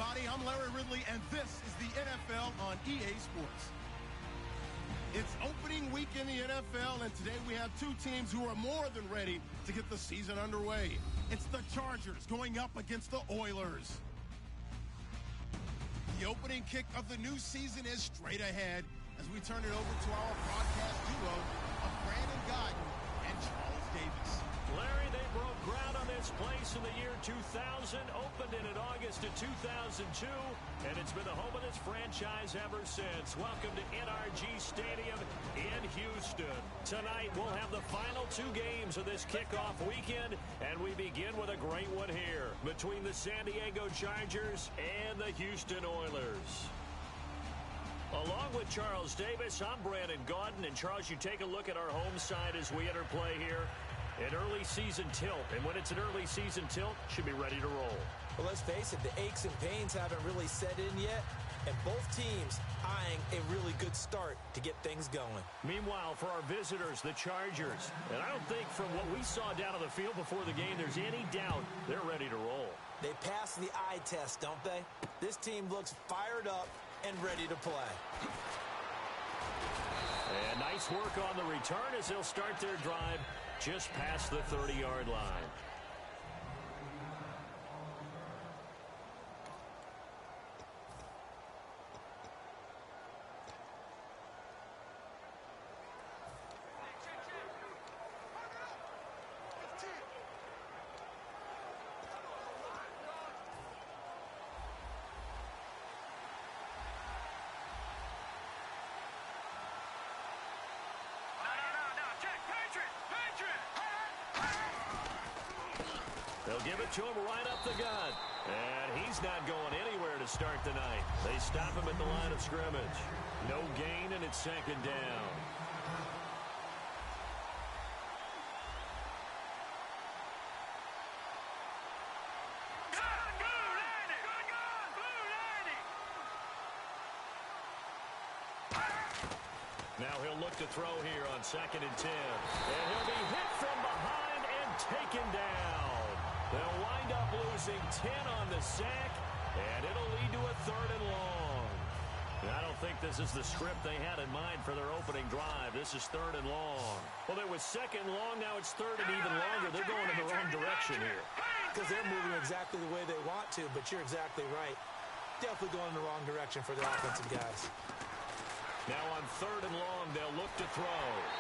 everybody. I'm Larry Ridley, and this is the NFL on EA Sports. It's opening week in the NFL, and today we have two teams who are more than ready to get the season underway. It's the Chargers going up against the Oilers. The opening kick of the new season is straight ahead as we turn it over to our broadcast duo of Brandon Godden and Charles Davis. Larry, they broke ground on this place in the year 2000, opened it in August of 2002, and it's been the home of this franchise ever since. Welcome to NRG Stadium in Houston. Tonight, we'll have the final two games of this kickoff weekend, and we begin with a great one here between the San Diego Chargers and the Houston Oilers. Along with Charles Davis, I'm Brandon Gaudin, and Charles, you take a look at our home side as we enter play here. An early season tilt, and when it's an early season tilt, should be ready to roll. Well, let's face it, the aches and pains haven't really set in yet, and both teams eyeing a really good start to get things going. Meanwhile, for our visitors, the Chargers, and I don't think from what we saw down on the field before the game, there's any doubt they're ready to roll. They pass the eye test, don't they? This team looks fired up and ready to play. And nice work on the return as they'll start their drive just past the 30-yard line. They'll give it to him right up the gut. And he's not going anywhere to start the night. They stop him at the line of scrimmage. No gain, and it's second down. Now he'll look to throw here on 2nd and 10. And he'll be hit from behind and taken down. They'll wind up losing 10 on the sack, and it'll lead to a 3rd and long. I don't think this is the script they had in mind for their opening drive. This is 3rd and long. Well, it was 2nd long. Now it's 3rd and even longer. They're going in the wrong direction here. Because they're moving exactly the way they want to, but you're exactly right. Definitely going in the wrong direction for their offensive guys. Now on 3rd and long, they'll look to throw.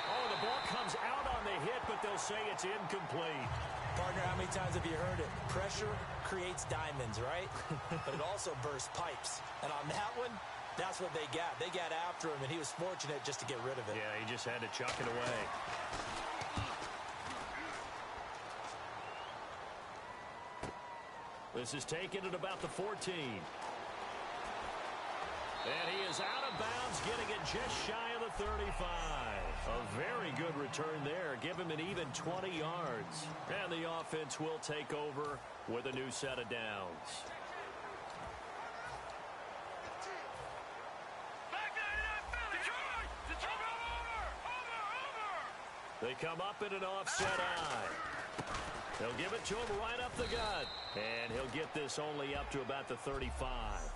Oh, the ball comes out on the hit, but they'll say it's incomplete. Partner, how many times have you heard it? Pressure creates diamonds, right? But it also bursts pipes. And on that one, that's what they got. They got after him, and he was fortunate just to get rid of it. Yeah, he just had to chuck it away. This is taken at about the 14. And he is out of bounds, getting it just shy of the 35. A very good return there. Give him an even 20 yards. And the offense will take over with a new set of downs. They come up in an offset eye. They'll give it to him right up the gut. And he'll get this only up to about the 35.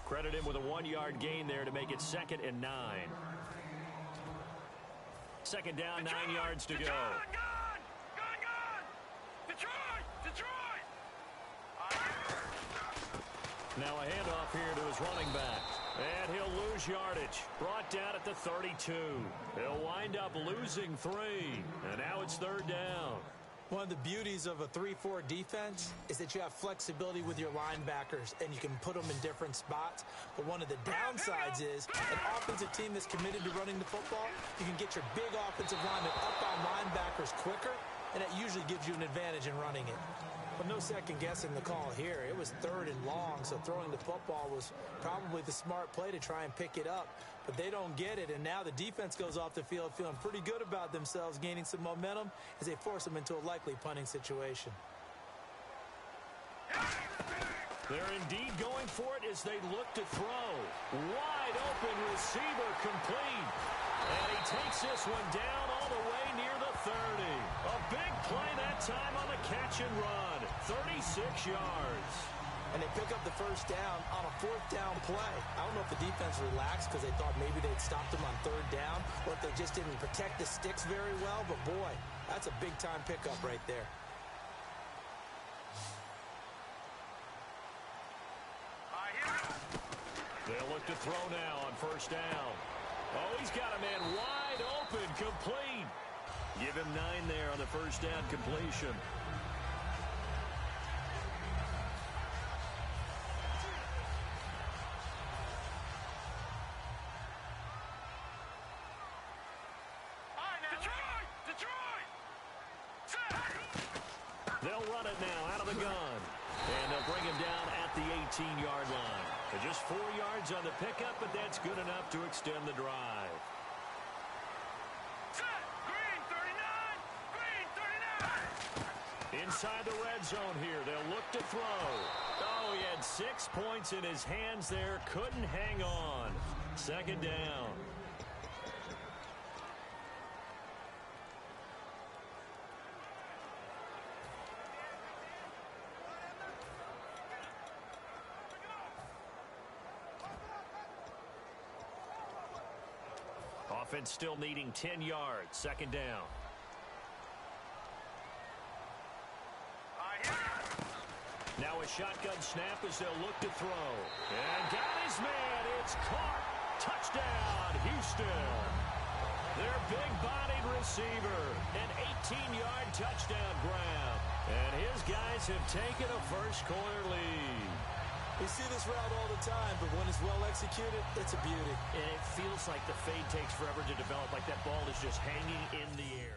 Credit him with a 1-yard gain there to make it 2nd and 9. 2nd down, 9 yards to go. Now a handoff here to his running back. And he'll lose yardage. Brought down at the 32. He'll wind up losing 3. And now it's 3rd down. One of the beauties of a 3-4 defense is that you have flexibility with your linebackers, and you can put them in different spots. But one of the downsides is an offensive team that's committed to running the football, you can get your big offensive linemen up on linebackers quicker, and that usually gives you an advantage in running it. But no second guessing the call here. It was 3rd and long, so throwing the football was probably the smart play to try and pick it up. But they don't get it, and now the defense goes off the field feeling pretty good about themselves, gaining some momentum as they force them into a likely punting situation. They're indeed going for it as they look to throw. Wide open receiver complete. And he takes this one down all the way near the 30. A big play that time on the catch and run. 36 yards. and they pick up the first down on a fourth down play. I don't know if the defense relaxed because they thought maybe they'd stopped them on third down, or if they just didn't protect the sticks very well, but boy, that's a big-time pickup right there. They'll look to throw now on first down. Oh, he's got a man wide open, complete. Give him 9 there on the first down completion. They'll run it now out of the gun. And they'll bring him down at the 18-yard line. Just 4 yards on the pickup, but that's good enough to extend the drive. Inside the red zone here, they'll look to throw. Oh, he had 6 points in his hands there, couldn't hang on. Second down. Offense still needing 10 yards. Second down. Now a shotgun snap as they'll look to throw. And got his man. It's caught. Touchdown, Houston. Their big-bodied receiver. An 18-yard touchdown grab. And his guys have taken a first-quarter lead. We see this route all the time, but when it's well executed, it's a beauty. And it feels like the fade takes forever to develop, like that ball is just hanging in the air.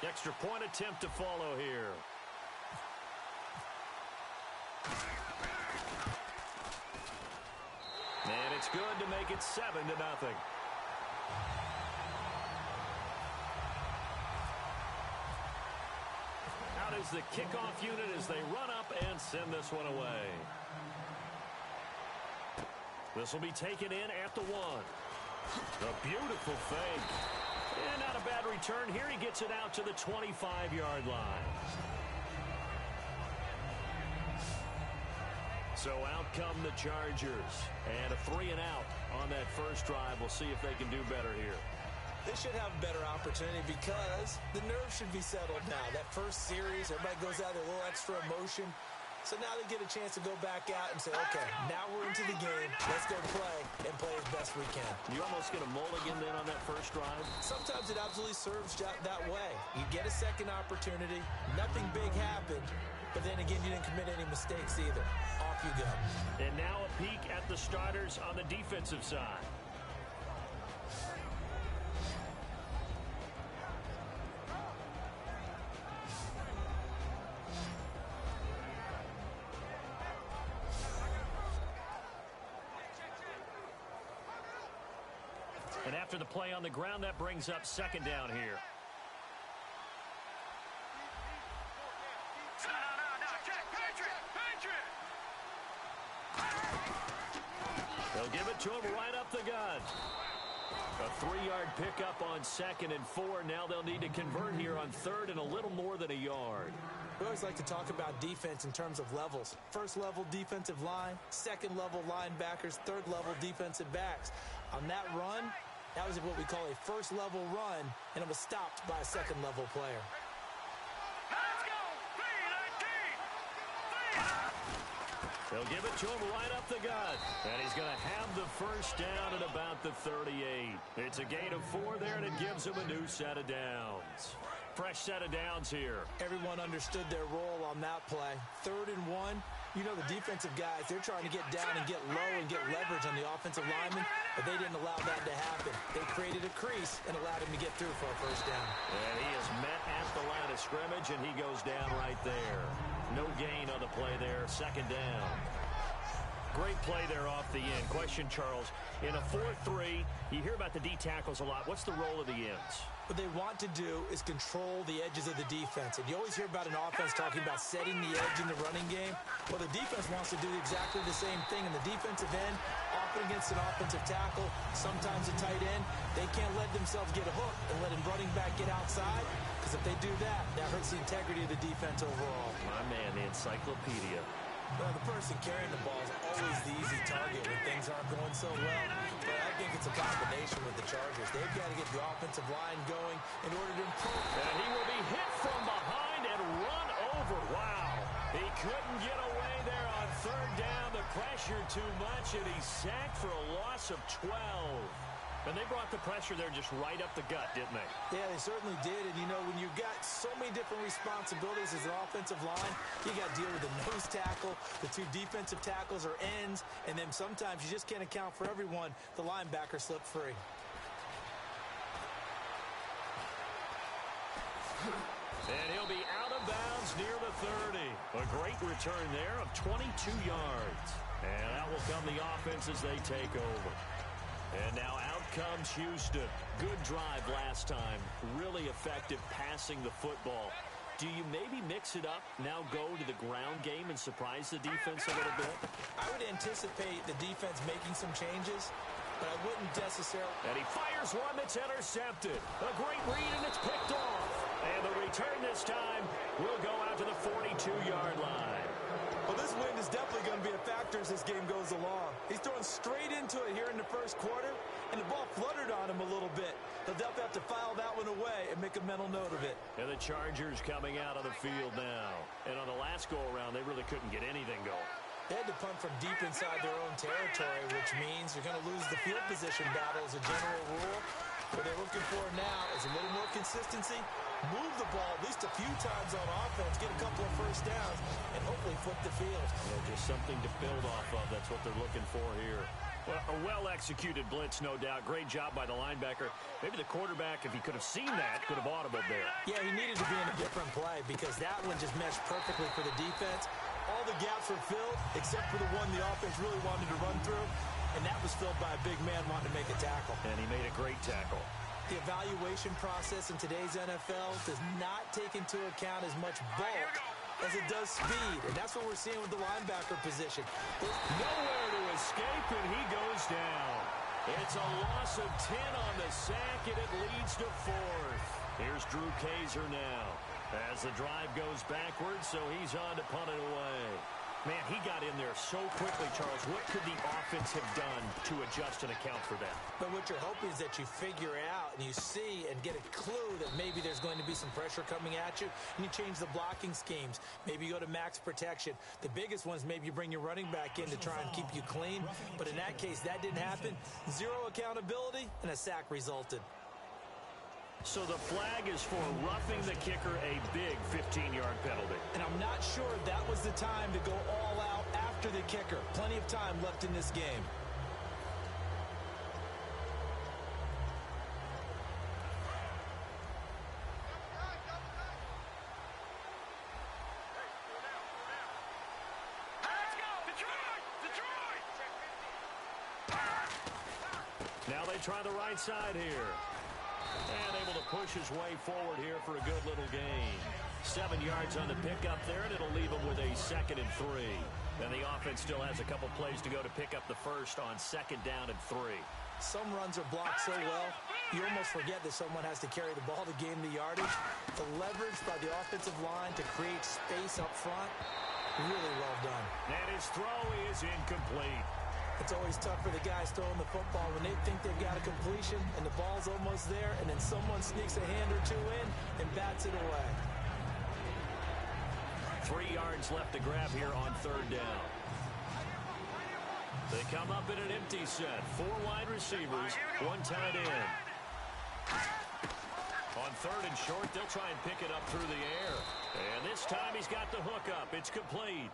Extra point attempt to follow here. And it's good to make it 7-0. Out is the kickoff unit as they run up and send this one away. This will be taken in at the 1. A beautiful fake. And not a bad return here. He gets it out to the 25-yard line. So out come the Chargers. And a 3-and-out on that first drive. We'll see if they can do better here. They should have a better opportunity because the nerves should be settled now. That first series, everybody goes out with a little extra emotion. So now they get a chance to go back out and say, okay, now we're into the game. Let's go play and play as best we can. You almost get a mulligan then on that first drive? Sometimes it absolutely serves that way. You get a second opportunity. Nothing big happened. But then again, you didn't commit any mistakes either. Off you go. And now a peek at the starters on the defensive side. And after the play on the ground, that brings up second down here. They'll give it to him right up the gut. A 3-yard pickup on 2nd and 4. Now they'll need to convert here on 3rd and a little more than a yard. We always like to talk about defense in terms of levels. First level defensive line, second level linebackers, third level defensive backs. On that run, that was what we call a first level run, and it was stopped by a second level player. They'll give it to him right up the gut. And he's going to have the first down at about the 38. It's a gain of 4 there, and it gives him a new set of downs. Fresh set of downs here. Everyone understood their role on that play. 3rd and 1. You know, the defensive guys, they're trying to get down and get low and get leverage on the offensive lineman, but they didn't allow that to happen. They created a crease and allowed him to get through for a first down. And he is met at the line of scrimmage, and he goes down right there. No gain on the play there, second down. Great play there off the end. Question, Charles, in a 4-3, you hear about the D tackles a lot. What's the role of the ends? What they want to do is control the edges of the defense. And you always hear about an offense talking about setting the edge in the running game. Well, the defense wants to do exactly the same thing. And the defensive end, often against an offensive tackle, sometimes a tight end, they can't let themselves get a hook and let a running back get outside. Because if they do that, that hurts the integrity of the defense overall. My man, the encyclopedia. Well, the person carrying the ball is always the easy target when things aren't going so well. But I think it's a combination with the Chargers. They've got to get the offensive line going in order to improve. And he will be hit from behind and run over. Wow. He couldn't get away there on third down. The pressure too much, and he's sacked for a loss of 12. And they brought the pressure there just right up the gut, didn't they? Yeah, they certainly did. And, you know, when you've got so many different responsibilities as an offensive line, you got to deal with the nose tackle, the two defensive tackles or ends, and then sometimes you just can't account for everyone. The linebacker slipped free. And he'll be out of bounds near the 30. A great return there of 22 yards. And out will come the offense as they take over. And now out comes Houston. Good drive last time. Really effective passing the football. Do you maybe mix it up, now go to the ground game and surprise the defense a little bit? I would anticipate the defense making some changes, but I wouldn't necessarily. And he fires one that's intercepted. A great read, and it's picked off. And the return this time will go out to the 42-yard line. Well, this wind is definitely going to be a factor as this game goes along. He's throwing straight into it here in the first quarter, and the ball fluttered on him a little bit. They'll definitely have to file that one away and make a mental note of it. And the Chargers coming out on the field now. And on the last go-around, they really couldn't get anything going. They had to punt from deep inside their own territory, which means you're going to lose the field position battle as a general rule. What they're looking for now is a little more consistency, move the ball at least a few times on offense, get a couple of first downs, and hopefully flip the field. Yeah, just something to build off of. That's what they're looking for here. Well, a well-executed blitz, no doubt. Great job by the linebacker. Maybe the quarterback, if he could have seen that, could have audibled there. Yeah, he needed to be in a different play because that one just meshed perfectly for the defense. All the gaps were filled except for the one the offense really wanted to run through, and that was filled by a big man wanting to make a tackle. And he made a great tackle. The evaluation process in today's NFL does not take into account as much bulk as it does speed, and that's what we're seeing with the linebacker position. There's nowhere to escape, and he goes down. It's a loss of 10 on the sack, and it leads to fourth. Here's Drew Kaiser now as the drive goes backwards, so he's on to punt it away. Man, he got in there so quickly, Charles. What could the offense have done to adjust and account for that? But what you're hoping is that you figure out and you see and get a clue that maybe there's going to be some pressure coming at you, and you change the blocking schemes. Maybe you go to max protection. The biggest one is maybe you bring your running back in to try and keep you clean. But in that case, that didn't happen. Zero accountability, and a sack resulted. So the flag is for roughing the kicker, a big 15-yard penalty. And I'm not sure that was the time to go all out after the kicker. Plenty of time left in this game. Now they try the right side here. And able to push his way forward here for a good little gain. 7 yards on the pickup there, and it'll leave him with a 2nd and 3. And the offense still has a couple plays to go to pick up the first on 2nd down and 3. Some runs are blocked so well, you almost forget that someone has to carry the ball to gain the yardage. The leverage by the offensive line to create space up front, really well done. And his throw is incomplete. It's always tough for the guys throwing the football when they think they've got a completion and the ball's almost there, and then someone sneaks a hand or two in and bats it away. 3 yards left to grab here on 3rd down. They come up in an empty set. 4 wide receivers, 1 tight end. On 3rd and short, they'll try and pick it up through the air. And this time he's got the hook up. It's complete.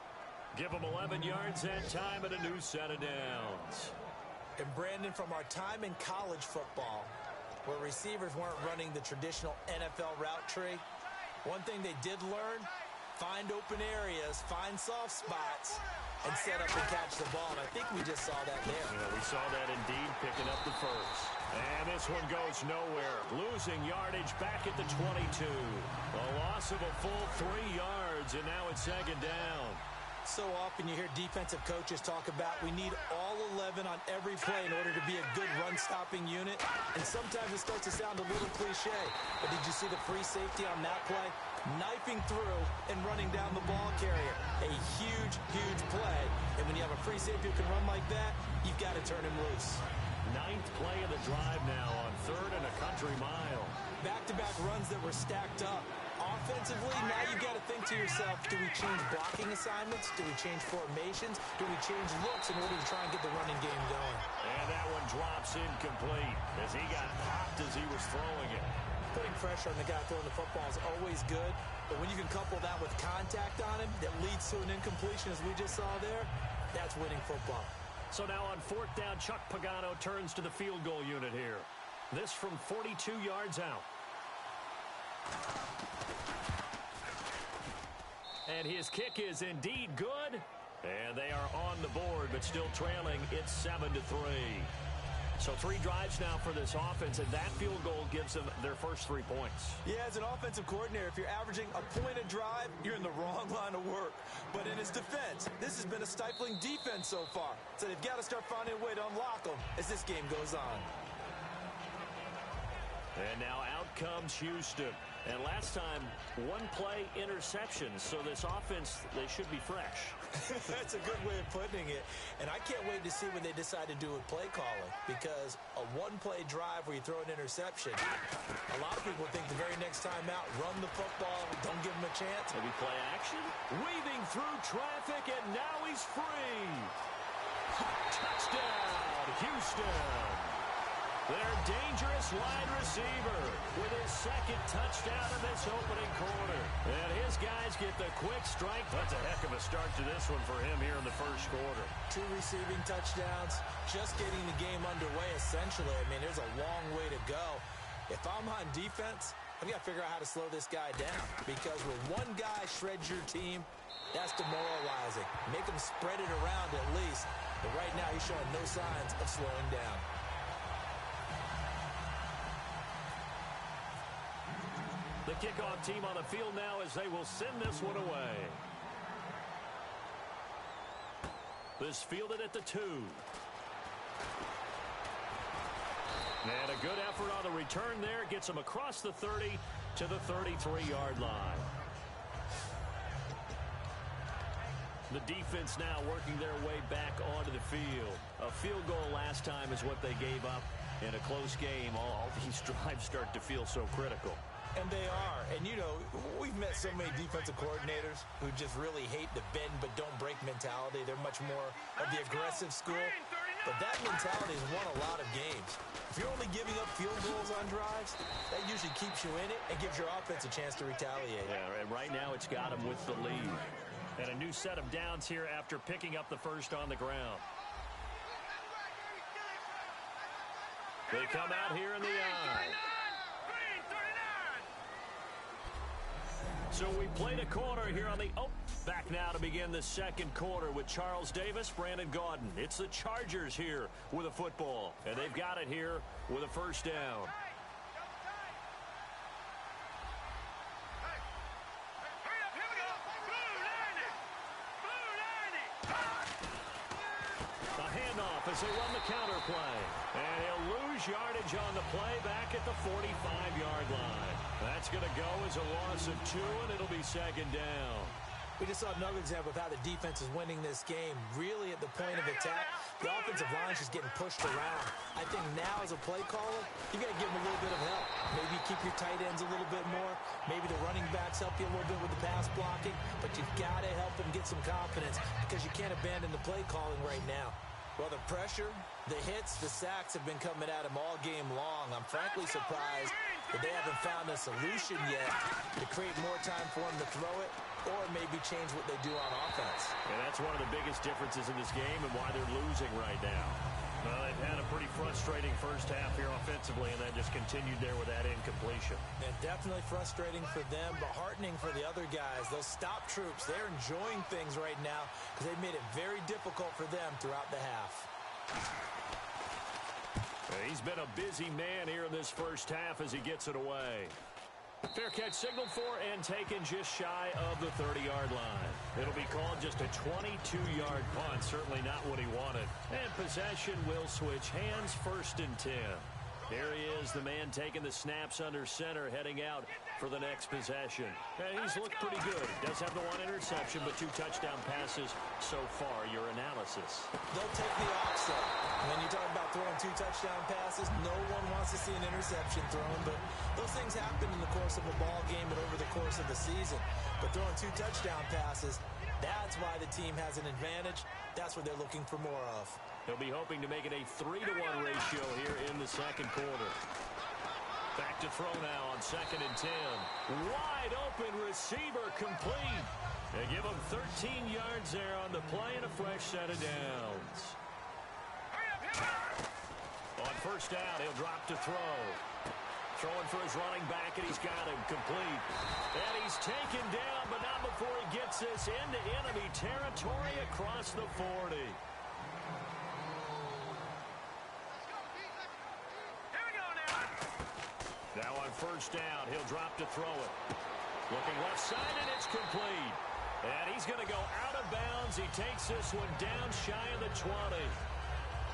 Give them 11 yards that time and a new set of downs. And Brandon, from our time in college football, where receivers weren't running the traditional NFL route tree, one thing they did learn, find open areas, find soft spots, and set up and catch the ball. And I think we just saw that there. Yeah, we saw that indeed, picking up the first. And this one goes nowhere. Losing yardage back at the 22. A loss of a full 3 yards, and now it's second down. So often you hear defensive coaches talk about we need all 11 on every play in order to be a good run-stopping unit. And sometimes it starts to sound a little cliche. But did you see the free safety on that play? Knifing through and running down the ball carrier. A huge, huge play. And when you have a free safety who can run like that, you've got to turn him loose. 9th play of the drive now on 3rd and a country mile. Back-to-back runs that were stacked up. Offensively, now you've got to think to yourself, do we change blocking assignments? Do we change formations? Do we change looks in order to try and get the running game going? And that one drops incomplete as he got popped as he was throwing it. Putting pressure on the guy throwing the football is always good, but when you can couple that with contact on him that leads to an incompletion, as we just saw there, that's winning football. So now on 4th down, Chuck Pagano turns to the field goal unit here. This from 42 yards out. And his kick is indeed good. And they are on the board, but still trailing. It's 7-3. So 3 drives now for this offense, and that field goal gives them their first 3 points. Yeah, as an offensive coordinator, if you're averaging a point a drive, you're in the wrong line of work. But in his defense, this has been a stifling defense so far. So they've got to start finding a way to unlock them as this game goes on. And now out comes Houston. And last time, 1-play interception. So this offense, they should be fresh. That's a good way of putting it. And I can't wait to see what they decide to do with play calling. Because a 1-play drive where you throw an interception, a lot of people think the very next time out, run the football, don't give them a chance. Maybe play action. Weaving through traffic, and now he's free. Touchdown, Houston. Their dangerous wide receiver with his 2nd touchdown of this opening quarter. And his guys get the quick strike. That's a heck of a start to this one for him here in the first quarter. 2 receiving touchdowns, just getting the game underway essentially. I mean, there's a long way to go. If I'm on defense, I've got to figure out how to slow this guy down. Because when one guy shreds your team, that's demoralizing. Make him spread it around at least. But right now, he's showing no signs of slowing down. The kickoff team on the field now as they will send this one away. This fielded at the 2. And a good effort on the return there. Gets them across the 30 to the 33-yard line. The defense now working their way back onto the field. A field goal last time is what they gave up in a close game. All these drives start to feel so critical. And they are. And, you know, we've met so many defensive coordinators who just really hate the bend but don't break mentality. They're much more of the aggressive school. But that mentality has won a lot of games. If you're only giving up field goals on drives, that usually keeps you in it and gives your offense a chance to retaliate. Yeah, and right now it's got them with the lead. And a new set of downs here after picking up the first on the ground. They come out here in the eye. So we played a quarter here on the... back now to begin the second quarter with Charles Davis, Brandon Gaudin. It's the Chargers here with a football. And they've got it here with a first down. A handoff as they run the counter play. And he'll lose yardage on the play back at the 45-yard line. That's going to go as a loss of 2, and it'll be second down. We just saw another example of how the defense is winning this game. Really at the point of attack, the offensive line is just getting pushed around. I think now as a play caller, you got to give them a little bit of help. Maybe keep your tight ends a little bit more. Maybe the running backs help you a little bit with the pass blocking. But you've got to help them get some confidence because you can't abandon the play calling right now. Well, the pressure, the hits, the sacks have been coming at him all game long. I'm frankly surprised that they haven't found a solution yet to create more time for him to throw it. or maybe change what they do on offense. And that's one of the biggest differences in this game and why they're losing right now. Well, they've had a pretty frustrating first half here offensively, and then just continued there with that incompletion. And definitely frustrating for them, but heartening for the other guys. Those stop troops, they're enjoying things right now because they've made it very difficult for them throughout the half. He's been a busy man here in this first half as he gets it away. Fair catch signaled for and taken just shy of the 30-yard line. It'll be called just a 22-yard punt, certainly not what he wanted. And possession will switch hands, 1st and 10. Here he is, the man taking the snaps under center, heading out for the next possession. And he's looked pretty good. Does have the 1 interception, but 2 touchdown passes so far. Your analysis. They'll take the offset. When you talk about throwing 2 touchdown passes, no one wants to see an interception thrown, but those things happen in the course of a ball game and over the course of the season. But throwing 2 touchdown passes, that's why the team has an advantage. That's what they're looking for more of. He'll be hoping to make it a 3-to-1 ratio here in the second quarter. Back to throw now on 2nd and 10. Wide open receiver complete. They give him 13 yards there on the play and a fresh set of downs. On 1st down, he'll drop to throw. Throwing for his running back, and he's got him complete. And he's taken down, but not before he gets this into enemy territory across the 40. Now on 1st down, he'll drop to throw it. Looking left side, and it's complete. And he's going to go out of bounds. He takes this one down shy of the 20.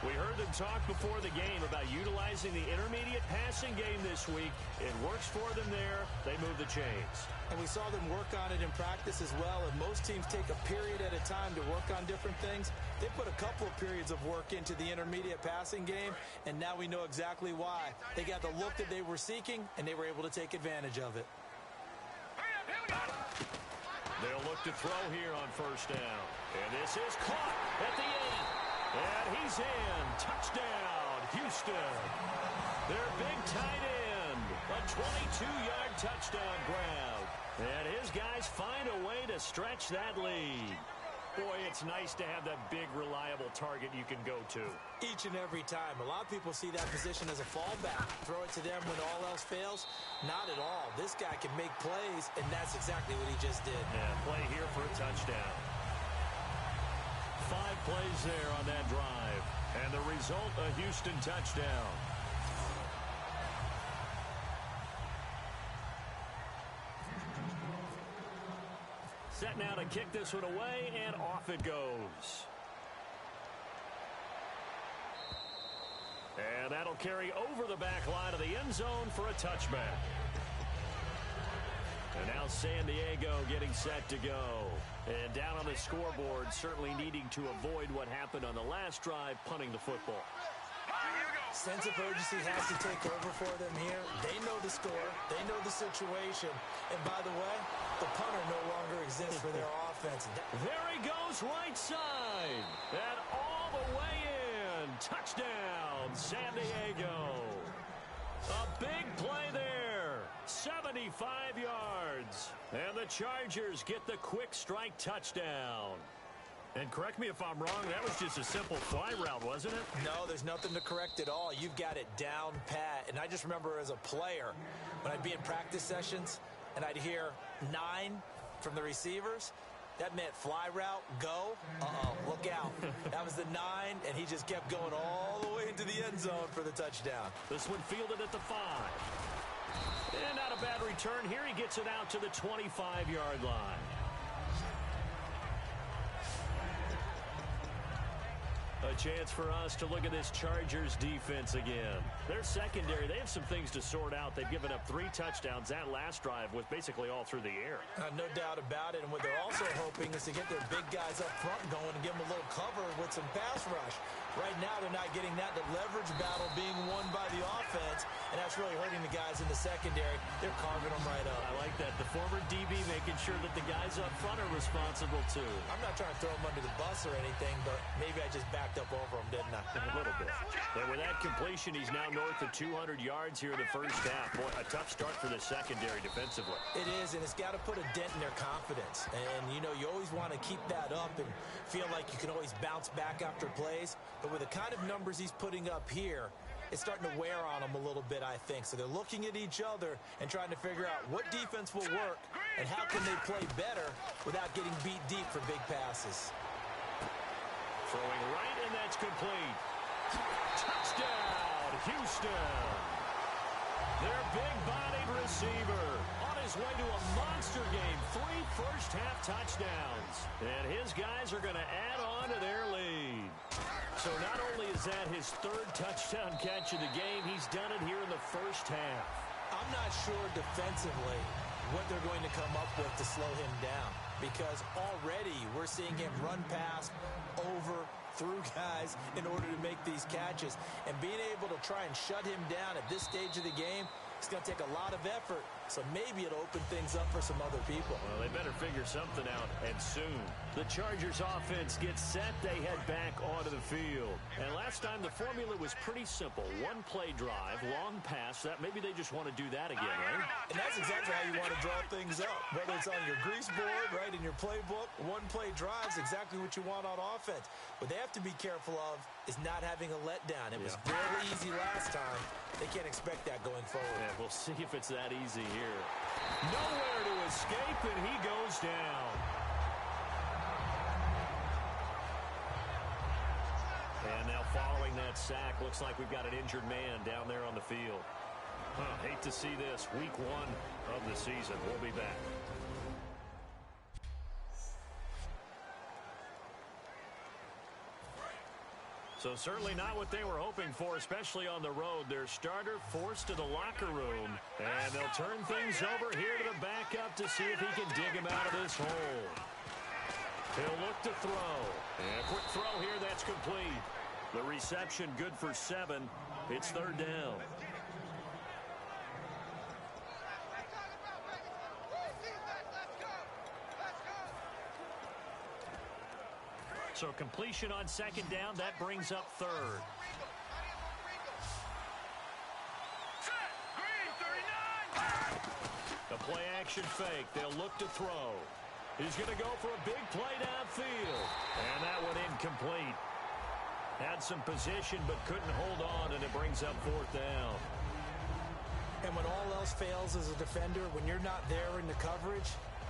We heard them talk before the game about utilizing the intermediate passing game this week. It works for them there. They move the chains. And we saw them work on it in practice as well, and most teams take a period at a time to work on different things. They put a couple of periods of work into the intermediate passing game, and now we know exactly why. They got the look that they were seeking, and they were able to take advantage of it. They'll look to throw here on 1st down. And this is caught at the 8. And he's in. Touchdown, Houston. Their big tight end. A 22-yard touchdown grab. And his guys find a way to stretch that lead. Boy, it's nice to have that big, reliable target you can go to. Each and every time. A lot of people see that position as a fallback. Throw it to them when all else fails. Not at all. This guy can make plays, and that's exactly what he just did. Yeah, play here for a touchdown. 5 plays there on that drive. And the result, a Houston touchdown. Set now to kick this one away, and off it goes. And that'll carry over the back line of the end zone for a touchback. And now San Diego getting set to go. And down on the scoreboard, certainly needing to avoid what happened on the last drive, punting the football. Sense of urgency has to take over for them here. They know the score. They know the situation. And by the way, the punter no longer exists for their offense. There he goes, right side. And all the way in. Touchdown, San Diego. A big play there. 75 yards. And the Chargers get the quick strike touchdown. And correct me if I'm wrong, that was just a simple fly route, wasn't it? No, there's nothing to correct at all. You've got it down pat. And I just remember as a player, when I'd be in practice sessions and I'd hear 9 from the receivers, that meant fly route, go. Look out. That was the 9, and he just kept going all the way into the end zone for the touchdown. This one fielded at the 5. And not a bad return here. He gets it out to the 25-yard line. A chance for us to look at this Chargers defense again. Their secondary, they have some things to sort out. They've given up 3 touchdowns. That last drive was basically all through the air. No doubt about it. And what they're also hoping is to get their big guys up front going and give them a little cover with some pass rush. Right now, they're not getting that. The leverage battle being won by the offense, and that's really hurting the guys in the secondary. They're carving them right up. I like that. The former DB making sure that the guys up front are responsible, too. I'm not trying to throw them under the bus or anything, but maybe I just backed up over them, didn't I? A little bit. And with that completion, he's now north of 200 yards here in the first half. Boy, a tough start for the secondary defensively. It is, and it's got to put a dent in their confidence. And, you know, you always want to keep that up and feel like you can always bounce back after plays. But with the kind of numbers he's putting up here, it's starting to wear on them a little bit, I think. So they're looking at each other and trying to figure out what defense will work and how can they play better without getting beat deep for big passes. Throwing right, and that's complete. Touchdown, Houston. Their big-bodied receiver on his way to a monster game. 3 first-half touchdowns. And his guys are going to add on to their lead. So not only is that his 3rd touchdown catch of the game, he's done it here in the first half. I'm not sure defensively what they're going to come up with to slow him down, because already we're seeing him run past, over, through guys in order to make these catches. And being able to try and shut him down at this stage of the game, it's going to take a lot of effort. So maybe it'll open things up for some other people. Well, they better figure something out, and soon. The Chargers offense gets set. They head back onto the field. And last time, the formula was pretty simple. 1-play drive, long pass. That maybe they just want to do that again, right? And that's exactly how you want to draw things up. Whether it's on your grease board, right, in your playbook, 1-play drive is exactly what you want on offense. What they have to be careful of is not having a letdown. It was very easy last time. They can't expect that going forward. Yeah, we'll see if it's that easy here. Nowhere to escape, and he goes down. And now following that sack, looks like we've got an injured man down there on the field. Hate to see this. Week 1 of the season. We'll be back. So certainly not what they were hoping for, especially on the road. Their starter forced to the locker room, and they'll turn things over here to the backup to see if he can dig him out of this hole. He'll look to throw. And a quick throw here, that's complete. The reception good for 7. It's 3rd down. So completion on 2nd down, that brings up 3rd. The play action fake. They'll look to throw. He's going to go for a big play downfield. And that one incomplete. Had some position but couldn't hold on, and it brings up 4th down. And when all else fails as a defender, when you're not there in the coverage,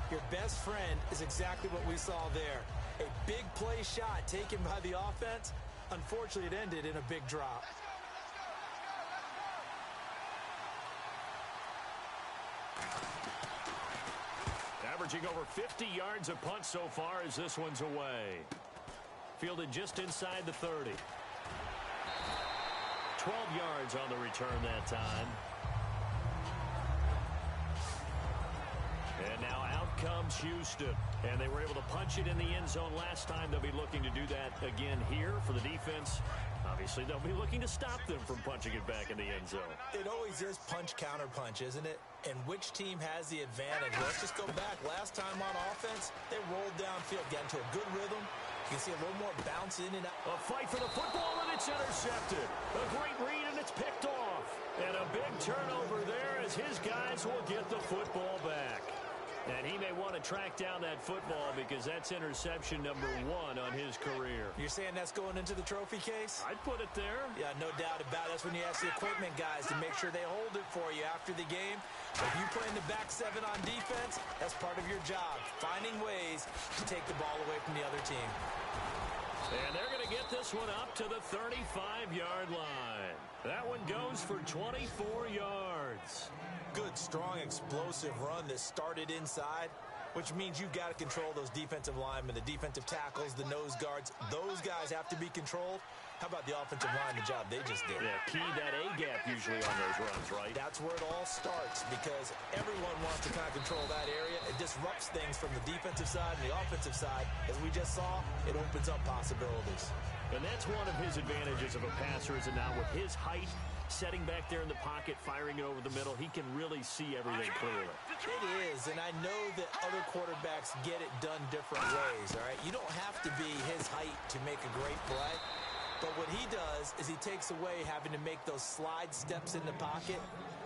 your best friend is exactly what we saw there. A big play shot taken by the offense. Unfortunately, it ended in a big drop. Averaging over 50 yards a punt so far as this one's away. Fielded just inside the 30. 12 yards on the return that time. And now out comes Houston. And they were able to punch it in the end zone last time. They'll be looking to do that again here for the defense. Obviously, they'll be looking to stop them from punching it back in the end zone. It always is punch-counter-punch, isn't it? And which team has the advantage? Let's just go back. Last time on offense, they rolled downfield, got into a good rhythm. You can see a little more bounce in and out. A fight for the football, and it's intercepted. A great read, and it's picked off. And a big turnover there as his guys will get the football back. And he may want to track down that football because that's interception number 1 on his career. You're saying that's going into the trophy case? I'd put it there. Yeah, no doubt about it. That's when you ask the equipment guys to make sure they hold it for you after the game. If you play in the back 7 on defense, that's part of your job, finding ways to take the ball away from the other team. And they're going to get this one up to the 35-yard line. That one goes for 24 yards. Good, strong, explosive run that started inside, which means you've got to control those defensive linemen, the defensive tackles, the nose guards. Those guys have to be controlled. How about the offensive line, the job they just did? Yeah, key that A-gap usually on those runs, right? That's where it all starts because everyone wants to kind of control that area. It disrupts things from the defensive side and the offensive side. As we just saw, it opens up possibilities. And that's one of his advantages of a passer, is it not? With his height, setting back there in the pocket, firing it over the middle, he can really see everything clearly. It is, and I know that other quarterbacks get it done different ways, all right? You don't have to be his height to make a great play, but what he does is he takes away having to make those slide steps in the pocket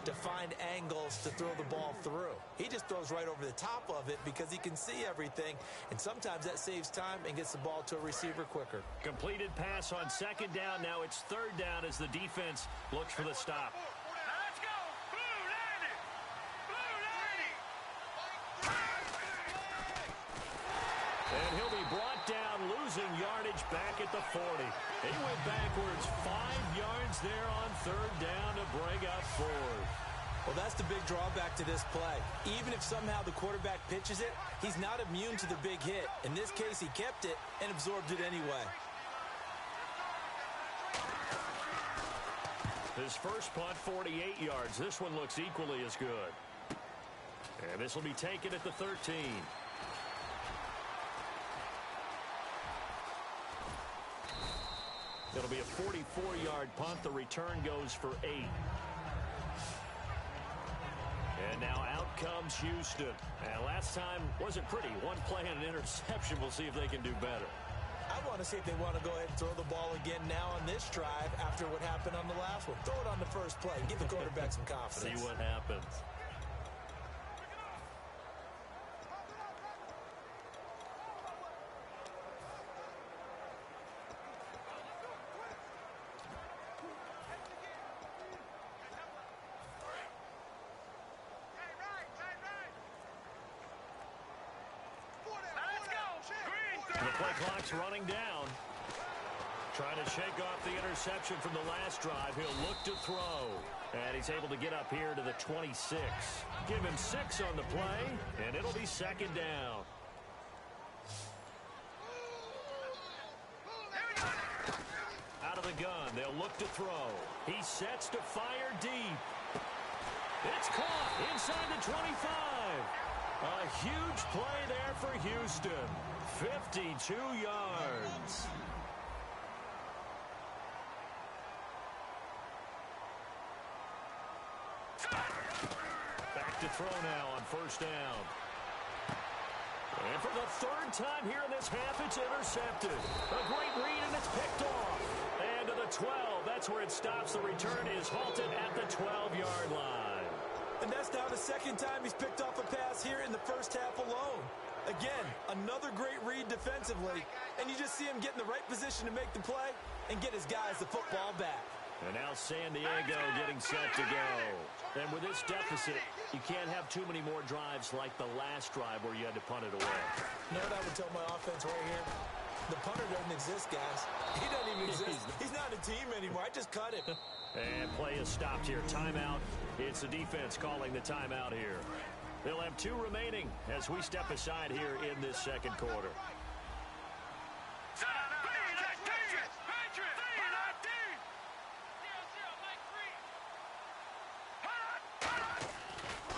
to find angles to throw the ball through. He just throws right over the top of it because he can see everything, and sometimes that saves time and gets the ball to a receiver quicker. Completed pass on second down. Now it's third down as the defense looks for the stop. Let's go! Blue 90! Blue 90! And he'll be brought down, losing yardage back at the 40. He went backwards 5 yards there on third down to bring up fourth. Well, that's the big drawback to this play. Even if somehow the quarterback pitches it, he's not immune to the big hit. In this case, he kept it and absorbed it anyway. His first punt, 48 yards. This one looks equally as good. And this will be taken at the 13. It'll be a 44-yard punt. The return goes for 8. And now out comes Houston. And last time wasn't pretty. One play and an interception. We'll see if they can do better. I want to see if they want to go ahead and throw the ball again now on this drive after what happened on the last one. Throw it on the first play. Give the quarterback some confidence. See what happens. Running down. Trying to shake off the interception from the last drive. He'll look to throw. And he's able to get up here to the 26. Give him 6 on the play, and it'll be second down. Out of the gun. They'll look to throw. He sets to fire deep. It's caught inside the 25. A huge play there for Houston. 52 yards. Back to throw now on first down. And for the third time here in this half, it's intercepted. A great read, and it's picked off. And to the 12. That's where it stops. The return is halted at the 12-yard line. And that's now the second time he's picked off a pass here in the first half alone. Again, another great read defensively, and you just see him get in the right position to make the play and get his guys the football back. And now San Diego getting set to go. And with this deficit, you can't have too many more drives like the last drive where you had to punt it away. You know what I would tell my offense right here? The punter doesn't exist, guys. He doesn't even exist. He's not a team anymore. I just cut him. And play is stopped here. Timeout. It's the defense calling the timeout here. They'll have 2 remaining as we step aside here in this second quarter.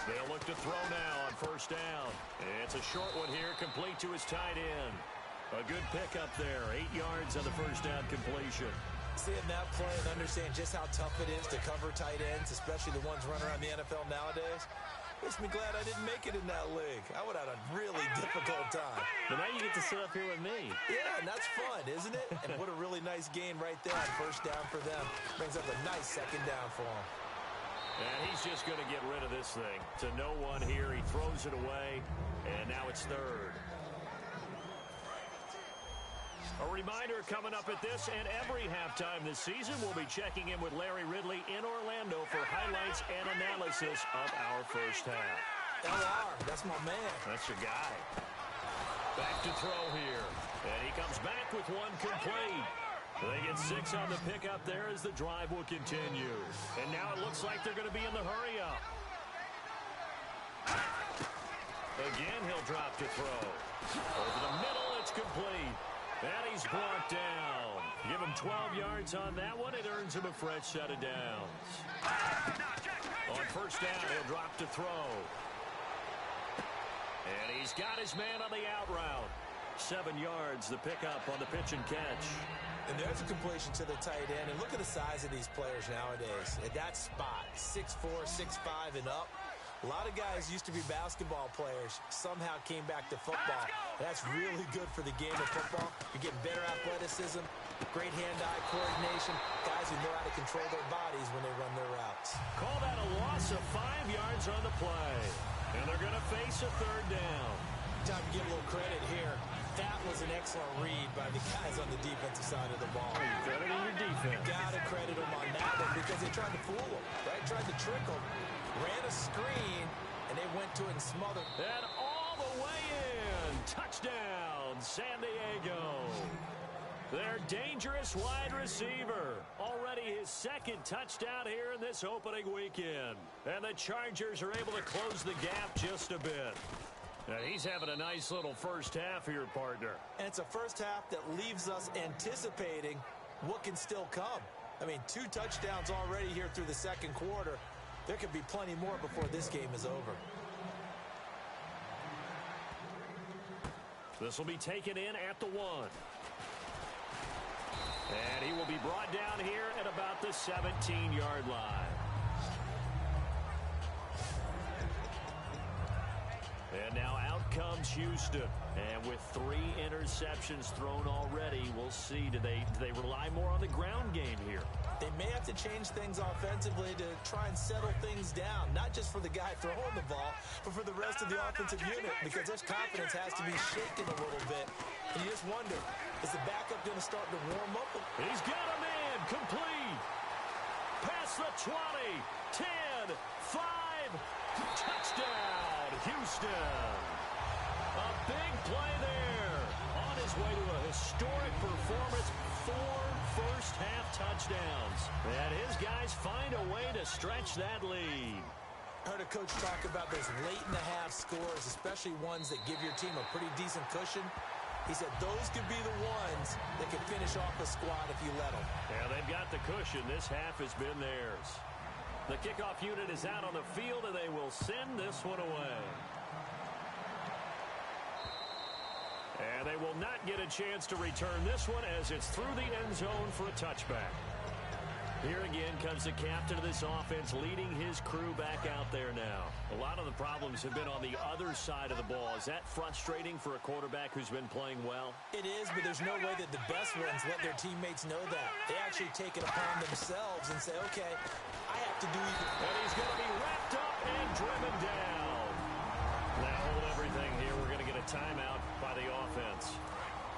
They'll look to throw now on first down. It's a short one here, complete to his tight end. A good pickup there, 8 yards on the first down completion. Seeing that play and understand just how tough it is to cover tight ends, especially the ones running around the NFL nowadays, makes me glad I didn't make it in that league. I would have had a really difficult time. But now you get to sit up here with me. Yeah, and that's fun, isn't it? And what a really nice gain right there on first down for them. Brings up a nice second down for them. And he's just going to get rid of this thing. To no one here. He throws it away, and now it's third. A reminder coming up at this and every halftime this season, we'll be checking in with Larry Ridley in Orlando for highlights and analysis of our first half. LR, that's my man. That's your guy. Back to throw here. And he comes back with one complete. They get 6 on the pickup there as the drive will continue. And now it looks like they're going to be in the hurry up. Again, he'll drop to throw. Over the middle, it's complete. And he's brought down. Give him 12 yards on that one. It earns him a fresh set of downs. On first down, he'll drop to throw. And he's got his man on the out route. 7 yards, the pickup on the pitch and catch. And there's a completion to the tight end. And look at the size of these players nowadays. At that spot, 6'4", 6'5", and up. A lot of guys used to be basketball players, somehow came back to football. That's really good for the game of football. You're getting better athleticism, great hand-eye coordination, guys who know how to control their bodies when they run their routes. Call that a loss of 5 yards on the play. And they're going to face a third down. Time to give a little credit here. That was an excellent read by the guys on the defensive side of the ball. Credit in your defense. Gotta credit them on that one because they tried to fool them, right? Tried to trick them. Ran a screen, and they went to it and smothered. And all the way in. Touchdown, San Diego. Their dangerous wide receiver. Already his second touchdown here in this opening weekend. And the Chargers are able to close the gap just a bit. And he's having a nice little first half here, partner. And it's a first half that leaves us anticipating what can still come. I mean, 2 touchdowns already here through the second quarter. There could be plenty more before this game is over. This will be taken in at the 1. And he will be brought down here at about the 17-yard line. And now out comes Houston. And with 3 interceptions thrown already, we'll see. Do they rely more on the ground game here? They may have to change things offensively to try and settle things down, not just for the guy throwing the ball, but for the rest of the offensive unit, because their confidence has to be shaken a little bit. And you just wonder, is the backup going to start to warm up? He's got a man complete. Past the 20, 10, 5, touchdown, Houston. A big play there. On his way to a historic performance, 4 first-half touchdowns. And his guys find a way to stretch that lead. I heard a coach talk about those late-in-the-half scores, especially ones that give your team a pretty decent cushion. He said those could be the ones that can finish off a squad if you let them. Yeah, they've got the cushion. This half has been theirs. The kickoff unit is out on the field, and they will send this one away. And they will not get a chance to return this one as it's through the end zone for a touchback. Here again comes the captain of this offense leading his crew back out there now. A lot of the problems have been on the other side of the ball. Is that frustrating for a quarterback who's been playing well? It is, but there's no way that the best ones let their teammates know that. They actually take it upon themselves and say, okay, I have to do even. And he's going to be wrapped up and driven down. Now hold everything here. We're going to get a timeout by the offense.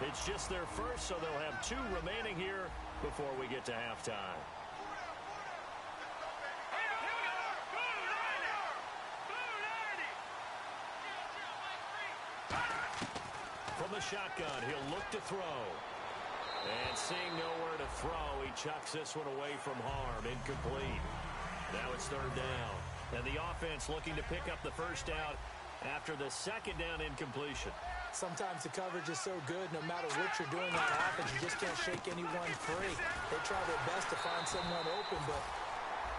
It's just their first, so they'll have 2 remaining here before we get to halftime. From the shotgun, he'll look to throw. And seeing nowhere to throw, he chucks this one away from harm. Incomplete. Now it's third down. And the offense looking to pick up the first down after the second down incompletion. Sometimes the coverage is so good, no matter what you're doing on offense, you just can't shake anyone free. They try their best to find someone open, but...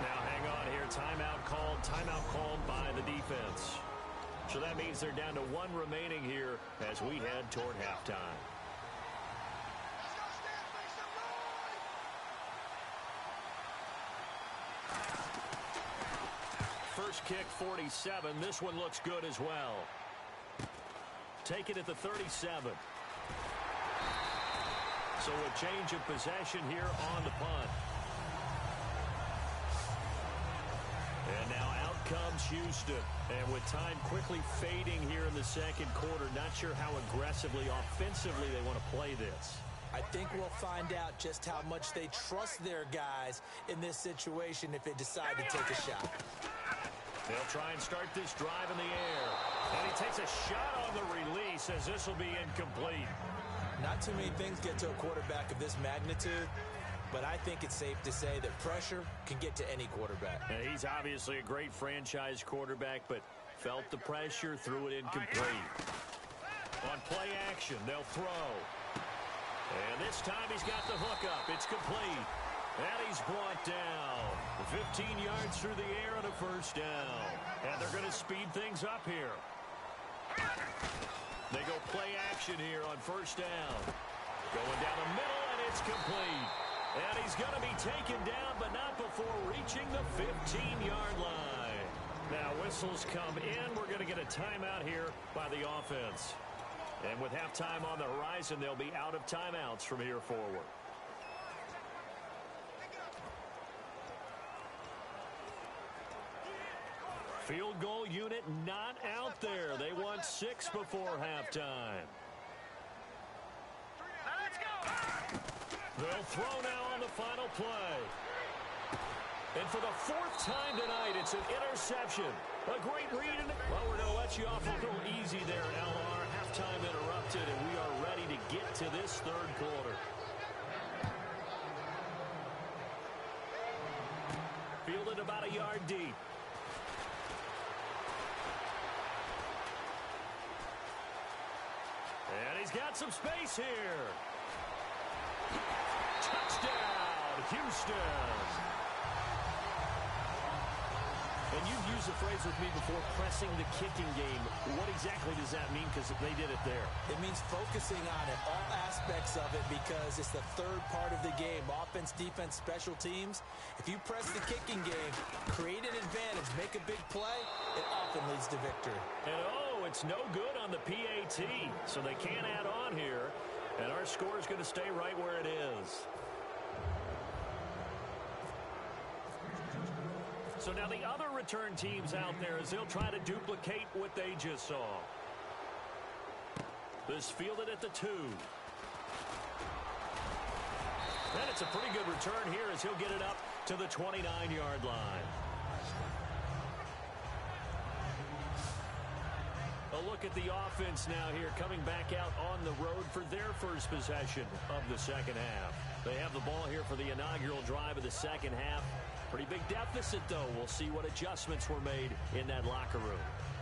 Now hang on here. Timeout called by the defense. So that means they're down to 1 remaining here as we head toward halftime. First kick, 47. This one looks good as well. Take it at the 37. So a change of possession here on the punt. And now out comes Houston. And with time quickly fading here in the second quarter, not sure how aggressively, offensively they want to play this. I think we'll find out just how much they trust their guys in this situation if they decide to take a shot. They'll try and start this drive in the air. And he takes a shot on the release as this will be incomplete. Not too many things get to a quarterback of this magnitude, but I think it's safe to say that pressure can get to any quarterback. And he's obviously a great franchise quarterback, but felt the pressure, threw it incomplete. On play action, they'll throw. And this time he's got the hook up. It's complete. And he's brought down. 15 yards through the air and a first down. And they're going to speed things up here. They go play action here on first down. Going down the middle, and it's complete. And he's going to be taken down, but not before reaching the 15-yard line. Now whistles come in. We're going to get a timeout here by the offense. And with halftime on the horizon, they'll be out of timeouts from here forward. Field goal unit not out there. They want 6 before halftime. Let's go. They'll throw now on the final play. And for the 4th time tonight, it's an interception. A great read. Well, we're going to let you off a little easy there, LR. Halftime interrupted, and we are ready to get to this third quarter. Fielded about a yard deep. And he's got some space here. Touchdown, Houston. And you've used the phrase with me before, pressing the kicking game. What exactly does that mean? Because they did it there. It means focusing on it, all aspects of it, because it's the third part of the game. Offense, defense, special teams. If you press the kicking game, create an advantage, make a big play, it often leads to victory. And it's no good on the PAT, so they can't add on here. And our score is going to stay right where it is. So now the other return teams out there as they'll try to duplicate what they just saw. This fielded at the 2. And it's a pretty good return here as he'll get it up to the 29-yard line. A look at the offense now here, coming back out on the road for their first possession of the second half. They have the ball here for the inaugural drive of the second half. Pretty big deficit, though. We'll see what adjustments were made in that locker room.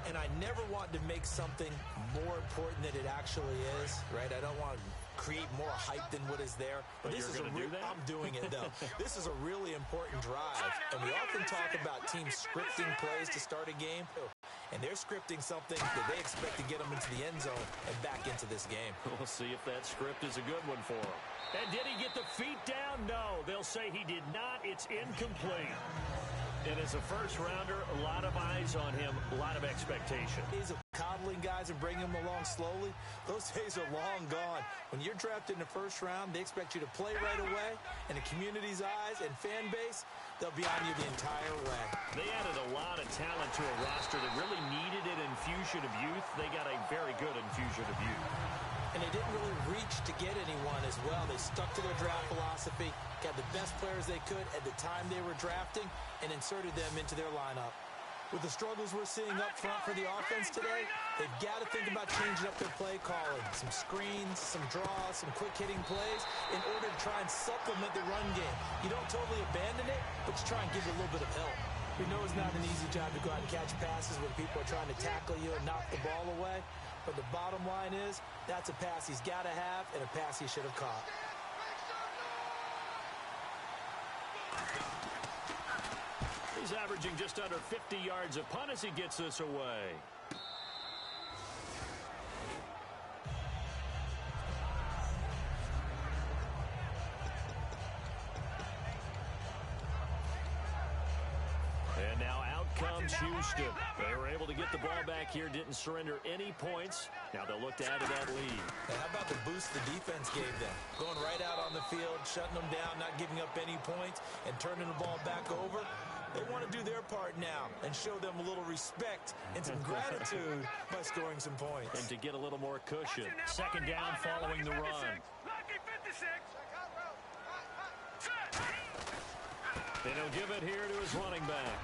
And I never want to make something more important than it actually is, right? I don't want to create more hype than what is there. But this you're going to do that? I'm doing it, though. This is a really important drive. And we often talk about teams scripting plays to start a game. And they're scripting something that they expect to get them into the end zone and back into this game. We'll see if that script is a good one for them. And did he get the feet down? No. They'll say he did not. It's incomplete. And as a first-rounder, a lot of eyes on him, a lot of expectation. Days of coddling guys and bringing them along slowly, those days are long gone. When you're drafted in the first round, they expect you to play right away. In the community's eyes and fan base, they'll be on you the entire way. They added a lot of talent to a roster that really needed an infusion of youth. They got a very good infusion of youth. And they didn't really reach to get anyone as well. They stuck to their draft philosophy, got the best players they could at the time they were drafting, and inserted them into their lineup. With the struggles we're seeing up front for the offense today, they've got to think about changing up their play calling. Some screens, some draws, some quick-hitting plays in order to try and supplement the run game. You don't totally abandon it, but you try and give it a little bit of help. We know it's not an easy job to go out and catch passes when people are trying to tackle you and knock the ball away. But the bottom line is, that's a pass he's got to have and a pass he should have caught. He's averaging just under 50 yards a punt as he gets this away. And now out comes Houston. They were able to get the ball back here, didn't surrender any points. Now they'll look to add to that lead. And how about the boost the defense gave them? Going right out on the field, shutting them down, not giving up any points, and turning the ball back over. They want to do their part now and show them a little respect and some gratitude by scoring some points. And to get a little more cushion. Second down following the run. Lucky 56. And he'll give it here to his running back.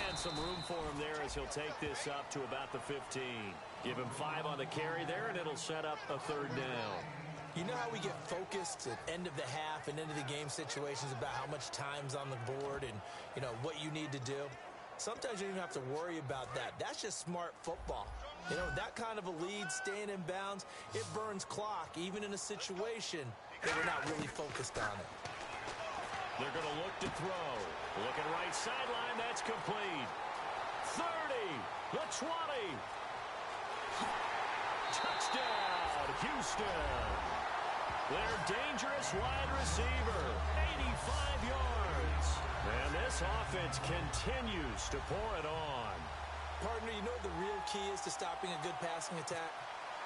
And some room for him there as he'll take this up to about the 15. Give him 5 on the carry there, and it'll set up a third down. You know how we get focused at end of the half and end of the game situations about how much time's on the board and, you know, what you need to do? Sometimes you don't even have to worry about that. That's just smart football. You know, that kind of a lead, staying in bounds, it burns clock, even in a situation that we're not really focused on it. They're going to look to throw. Looking right sideline, that's complete. 30, the 20. Touchdown, Houston. Their dangerous wide receiver, 85 yards. And this offense continues to pour it on. Partner, you know the real key is to stopping a good passing attack?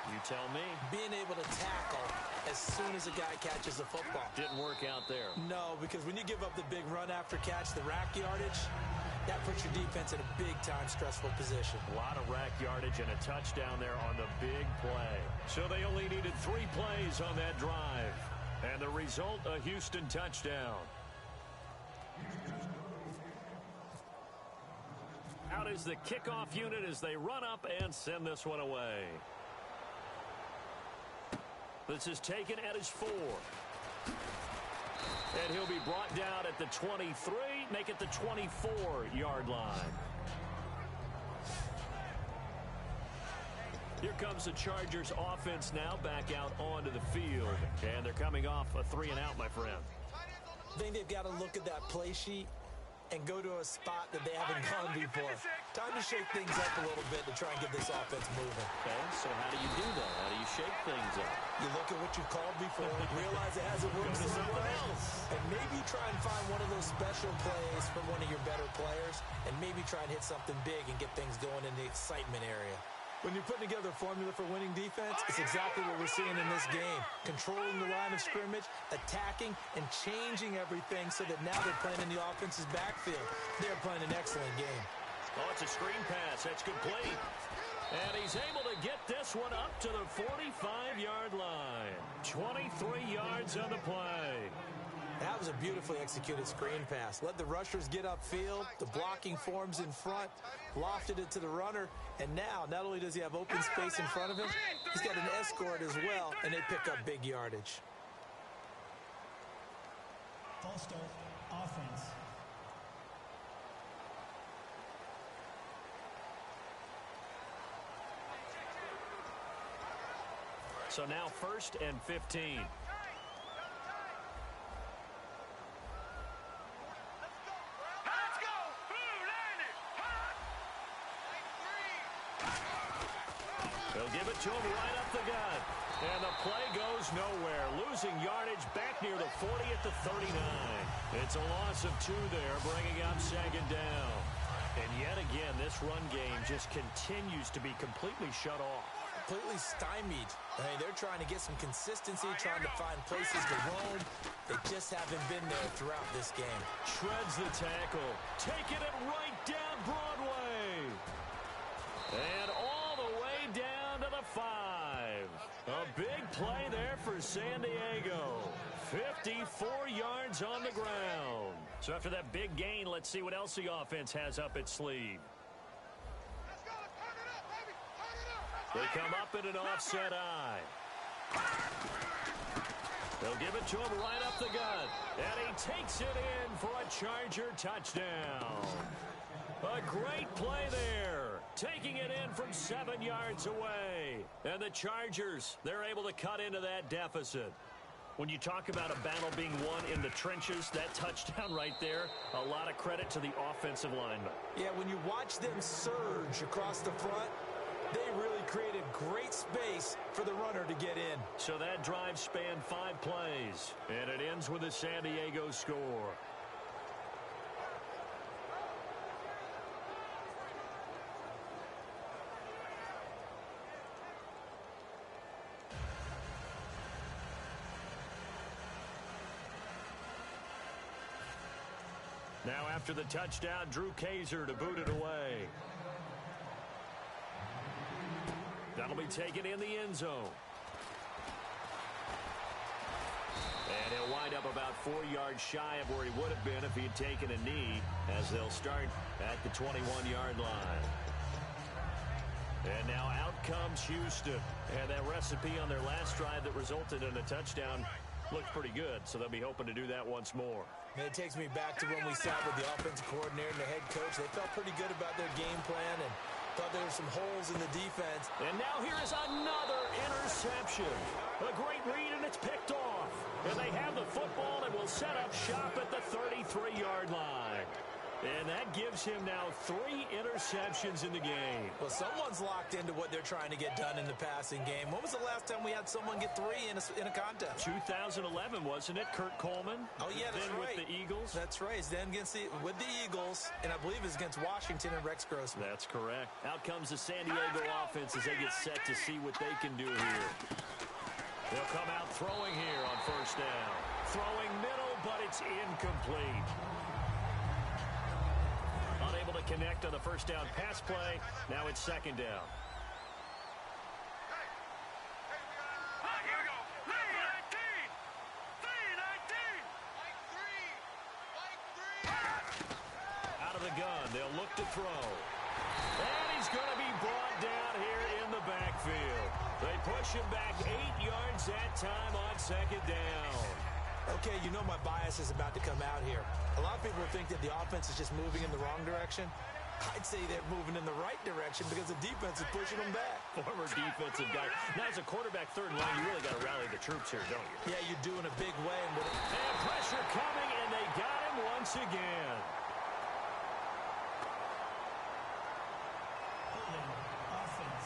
You tell me. Being able to tackle as soon as a guy catches the football. Didn't work out there. No, because when you give up the big run after catch, the rack yardage, that puts your defense in a big-time stressful position. A lot of rack yardage and a touchdown there on the big play. So they only needed 3 plays on that drive. And the result, a Houston touchdown. Out is the kickoff unit as they run up and send this one away. This is taken at his 4. And he'll be brought down at the 23, make it the 24-yard line. Here comes the Chargers offense now back out onto the field. And they're coming off a 3-and-out, my friend. I think they've got to look at that play sheet and go to a spot that they haven't gone before. Time to shake things up a little bit to try and get this offense moving. Okay, so how do you do that? How do you shake things up? You look at what you called before, realize it hasn't worked so well, and maybe try and find one of those special plays from one of your better players, and maybe try and hit something big and get things going in the excitement area. When you're putting together a formula for winning defense, it's exactly what we're seeing in this game. Controlling the line of scrimmage, attacking, and changing everything so that now they're playing in the offense's backfield. They're playing an excellent game. Oh, it's a screen pass. That's complete. And he's able to get this one up to the 45-yard line. 23 yards on the play. That was a beautifully executed screen pass. Let the rushers get upfield. The blocking forms in front. Lofted it to the runner. And now, not only does he have open space in front of him, he's got an escort as well, and they pick up big yardage. False start, offense. So now 1st and 15. They'll give it to him right up the gut. And the play goes nowhere. Losing yardage back near the 40 at the 39. It's a loss of 2 there, bringing up 2nd down. And yet again, this run game just continues to be completely shut off. Completely stymied. I mean, they're trying to get some consistency, trying to find places to roam. They just haven't been there throughout this game. Shreds the tackle. Taking it right down Broadway. And all the way down to the 5. A big play there for San Diego. 54 yards on the ground. So after that big gain, let's see what else the offense has up its sleeve. They come up in an offset eye. They'll give it to him right up the gut. And he takes it in for a Charger touchdown. A great play there. Taking it in from 7 yards away. And the Chargers, they're able to cut into that deficit. When you talk about a battle being won in the trenches, that touchdown right there, a lot of credit to the offensive linemen. Yeah, when you watch them surge across the front, they really created great space for the runner to get in. So that drive spanned 5 plays, and it ends with a San Diego score. Now after the touchdown, Drew Kaiser to boot it away. That'll be taken in the end zone. And he'll wind up about 4 yards shy of where he would have been if he had taken a knee, as they'll start at the 21-yard line. And now out comes Houston. And that recipe on their last drive that resulted in a touchdown looked pretty good, so they'll be hoping to do that once more. It takes me back to when we sat with the offensive coordinator and the head coach. They felt pretty good about their game plan, and Thought there were some holes in the defense. And now here is another interception. A great read, and it's picked off. And they have the football and will set up shop at the 33-yard line. And that gives him now 3 interceptions in the game. Well, someone's locked into what they're trying to get done in the passing game. When was the last time we had someone get 3 in a contest? 2011, wasn't it? Kurt Coleman. Oh, yeah, that's right. With the Eagles. That's right. It's then with the Eagles, and I believe it's against Washington and Rex Grossman. That's correct. Out comes the San Diego offense as they get set to see what they can do here. They'll come out throwing here on first down. Throwing middle, but it's incomplete. Unable to connect on the first down pass play. Now it's second down. Here we go. 3-19. Out of the gun. They'll look to throw. And he's going to be brought down here in the backfield. They push him back 8 yards that time on second down. Okay, you know my bias is about to come out here. A lot of people think that the offense is just moving in the wrong direction. I'd say they're moving in the right direction because the defense is pushing them back. Former defensive guy. Now, as a quarterback third and long, you really got to rally the troops here, don't you? Yeah, you do in a big way. And pressure coming, and they got him once again. Offense.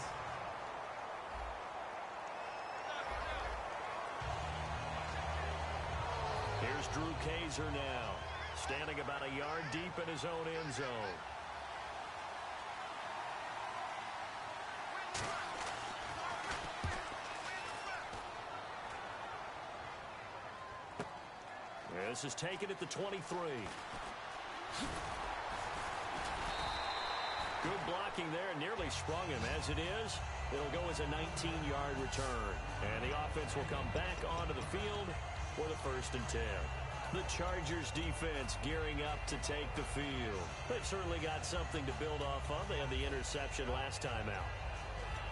Here's Drew Kaiser now, standing about a yard deep in his own end zone. This is taken at the 23. Good blocking there, nearly sprung him. As it is, it'll go as a 19-yard return. And the offense will come back onto the field for the 1st and 10. The Chargers defense gearing up to take the field. They've certainly got something to build off of. They had the interception last time out.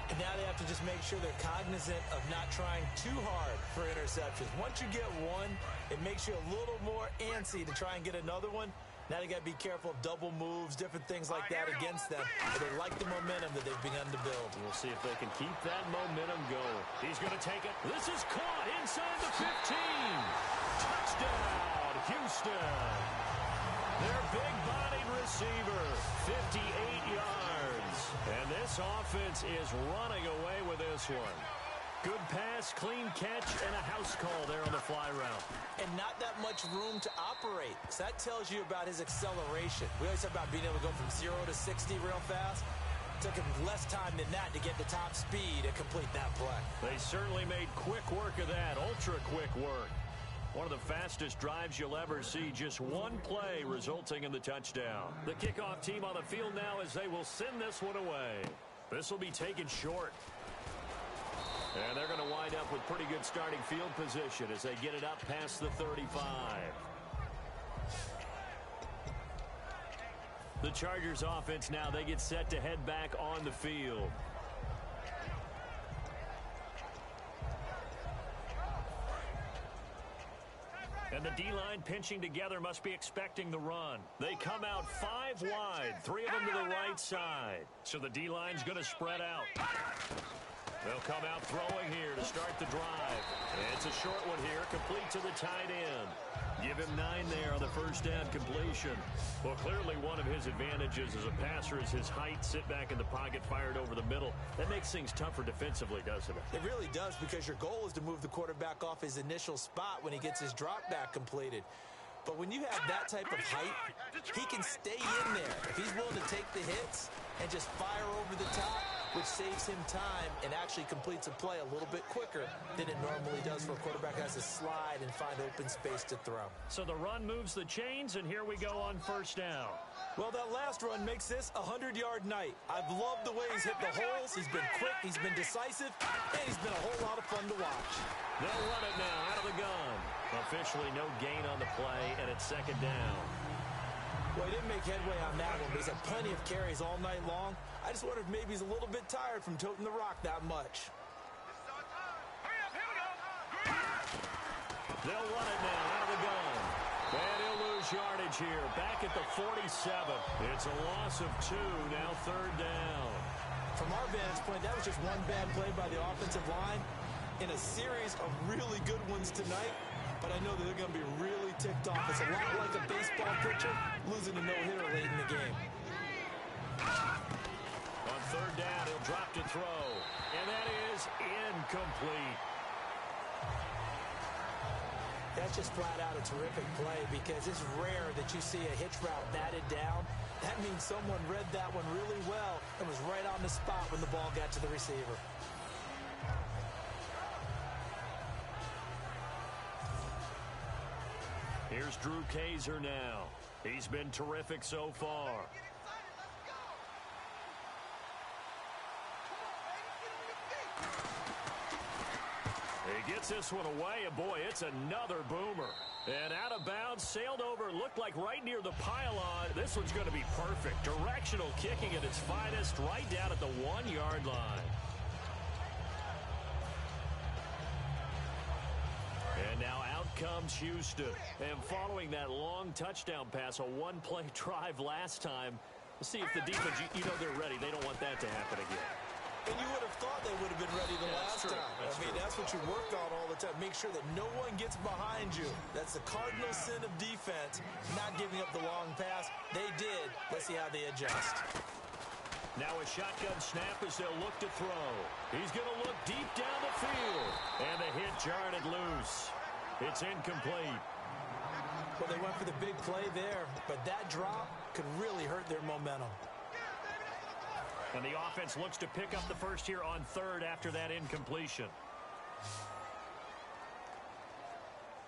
And now they have to just make sure they're cognizant of not trying too hard for interceptions. Once you get one, it makes you a little more antsy to try and get another one. Now they got to be careful of double moves, different things like that against them. But they like the momentum that they've begun to build. We'll see if they can keep that momentum going. He's going to take it. This is caught inside the 15. Touchdown, Houston. Their big-bodied receiver, 58 yards. And this offense is running away with this one. Good pass, clean catch, and a house call there on the fly route. And not that much room to operate. So that tells you about his acceleration. We always talk about being able to go from 0 to 60 real fast. It took him less time than that to get the top speed and complete that play. They certainly made quick work of that, ultra-quick work. One of the fastest drives you'll ever see, just one play resulting in the touchdown. The kickoff team on the field now as they will send this one away. This will be taken short. And they're going to wind up with pretty good starting field position as they get it up past the 35. The Chargers offense now, they get set to head back on the field. And the D-line pinching together must be expecting the run. They come out 5 wide, 3 of them to the right side. So the D-line's going to spread out. They'll come out throwing here to start the drive. And it's a short one here, complete to the tight end. Give him 9 there on the first down completion. Well, clearly one of his advantages as a passer is his height. Sit back in the pocket, fired over the middle. That makes things tougher defensively, doesn't it? It really does, because your goal is to move the quarterback off his initial spot when he gets his drop back completed. But when you have that type of height, he can stay in there. If he's willing to take the hits and just fire over the top, which saves him time and actually completes a play a little bit quicker than it normally does for a quarterback who has to slide and find open space to throw. So the run moves the chains, and here we go on first down. Well, that last run makes this a 100-yard night. I've loved the way he's hit the holes. He's been quick, he's been decisive, and he's been a whole lot of fun to watch. They'll run it now out of the gun. Officially no gain on the play, and it's second down. Well, he didn't make headway on that one, but he's had plenty of carries all night long. I just wonder if maybe he's a little bit tired from toting the rock that much. They'll run it now out of the gun. And he'll lose yardage here, back at the 47. It's a loss of 2, now third down. From our vantage point, that was just one bad play by the offensive line in a series of really good ones tonight, but I know that they're going to be really ticked off. It's a lot like a baseball pitcher losing a no-hitter late in the game. On third down, he'll drop to throw, and that is incomplete. That's just flat out a terrific play because it's rare that you see a hitch route batted down. That means someone read that one really well and was right on the spot when the ball got to the receiver. Here's Drew Kaiser now. He's been terrific so far. He gets this one away, and boy, it's another boomer. And out of bounds, sailed over, looked like right near the pylon. This one's going to be perfect. Directional kicking at its finest, right down at the 1-yard line. And now out comes Houston. And following that long touchdown pass, a one-play drive last time, let's see if the defense, you know they're ready. They don't want that to happen again. And you would have thought they would have been ready the last time. That's what you work on all the time. Make sure that no one gets behind you. That's the cardinal sin of defense, not giving up the long pass. They did. Let's see how they adjust. Now a shotgun snap as they'll look to throw. He's going to look deep down the field. And the hit jarred it loose. It's incomplete. Well, they went for the big play there, but that drop could really hurt their momentum. And the offense looks to pick up the first here on third after that incompletion.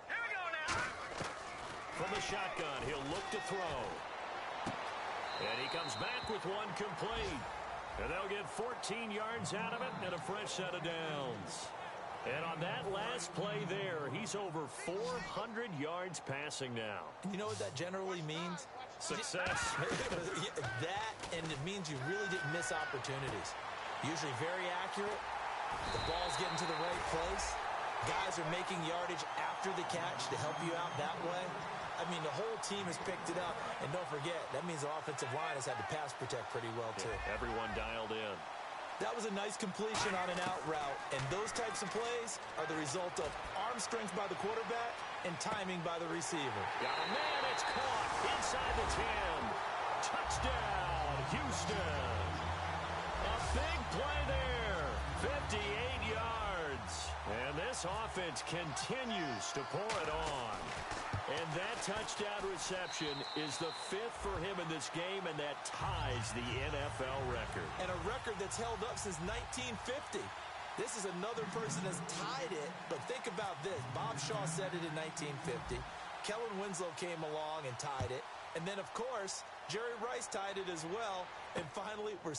Here we go now. From the shotgun, he'll look to throw. And he comes back with one complete. And they'll get 14 yards out of it and a fresh set of downs. And on that last play there, he's over 400 yards passing now. You know what that generally means? Success. That, and it means you really didn't miss opportunities. Usually very accurate. The ball's getting to the right place. Guys are making yardage after the catch to help you out that way. I mean, the whole team has picked it up. And don't forget, that means the offensive line has had to pass protect pretty well, too. Yeah, everyone dialed in. That was a nice completion on an out route. And those types of plays are the result of arm strength by the quarterback and timing by the receiver. Got a man, it's caught inside the 10. Touchdown, Houston. A big play there. 58 yards. And this offense continues to pour it on. And that touchdown reception is the 5th for him in this game, and that ties the NFL record. And a record that's held up since 1950. This is another person that's tied it, but think about this. Bob Shaw said it in 1950. Kellen Winslow came along and tied it. And then, of course, Jerry Rice tied it as well. And finally, we're...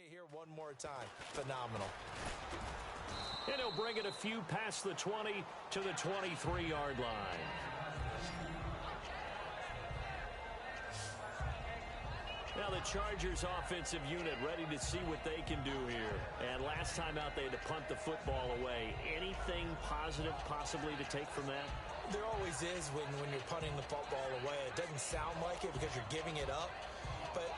Here one more time. Phenomenal. And he'll bring it a few past the 20 to the 23-yard line. Now the Chargers offensive unit ready to see what they can do here. And last time out they had to punt the football away. Anything positive possibly to take from that? There always is when you're punting the football away. It doesn't sound like it because you're giving it up, but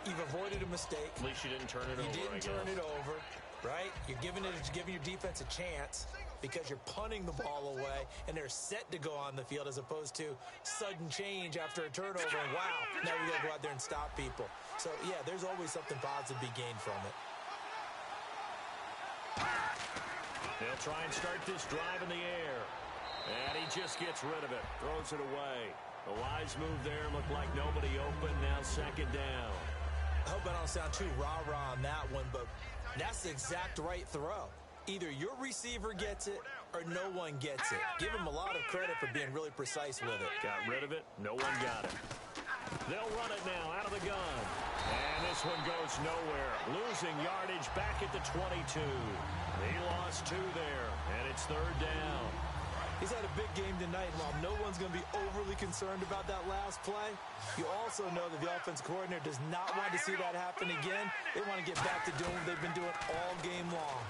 you've avoided a mistake. At least you didn't turn it over. You didn't turn it over, right? You're giving your defense a chance because you're punting the ball away, and they're set to go on the field as opposed to sudden change after a turnover. And wow, now we got to go out there and stop people. So, yeah, there's always something positive to be gained from it. They'll try and start this drive in the air. And he just gets rid of it, throws it away. The wise move there, looked like nobody open, now second down. I hope I don't sound too rah-rah on that one, but that's the exact right throw. Either your receiver gets it or no one gets it. Give him a lot of credit for being really precise with it. Got rid of it, no one got it. They'll run it now out of the gun. And this one goes nowhere. Losing yardage back at the 22. He lost 2 there, and it's third down. He's had a big game tonight, and while no one's going to be overly concerned about that last play, you also know that the offense coordinator does not want to see that happen again. They want to get back to doing what they've been doing all game long.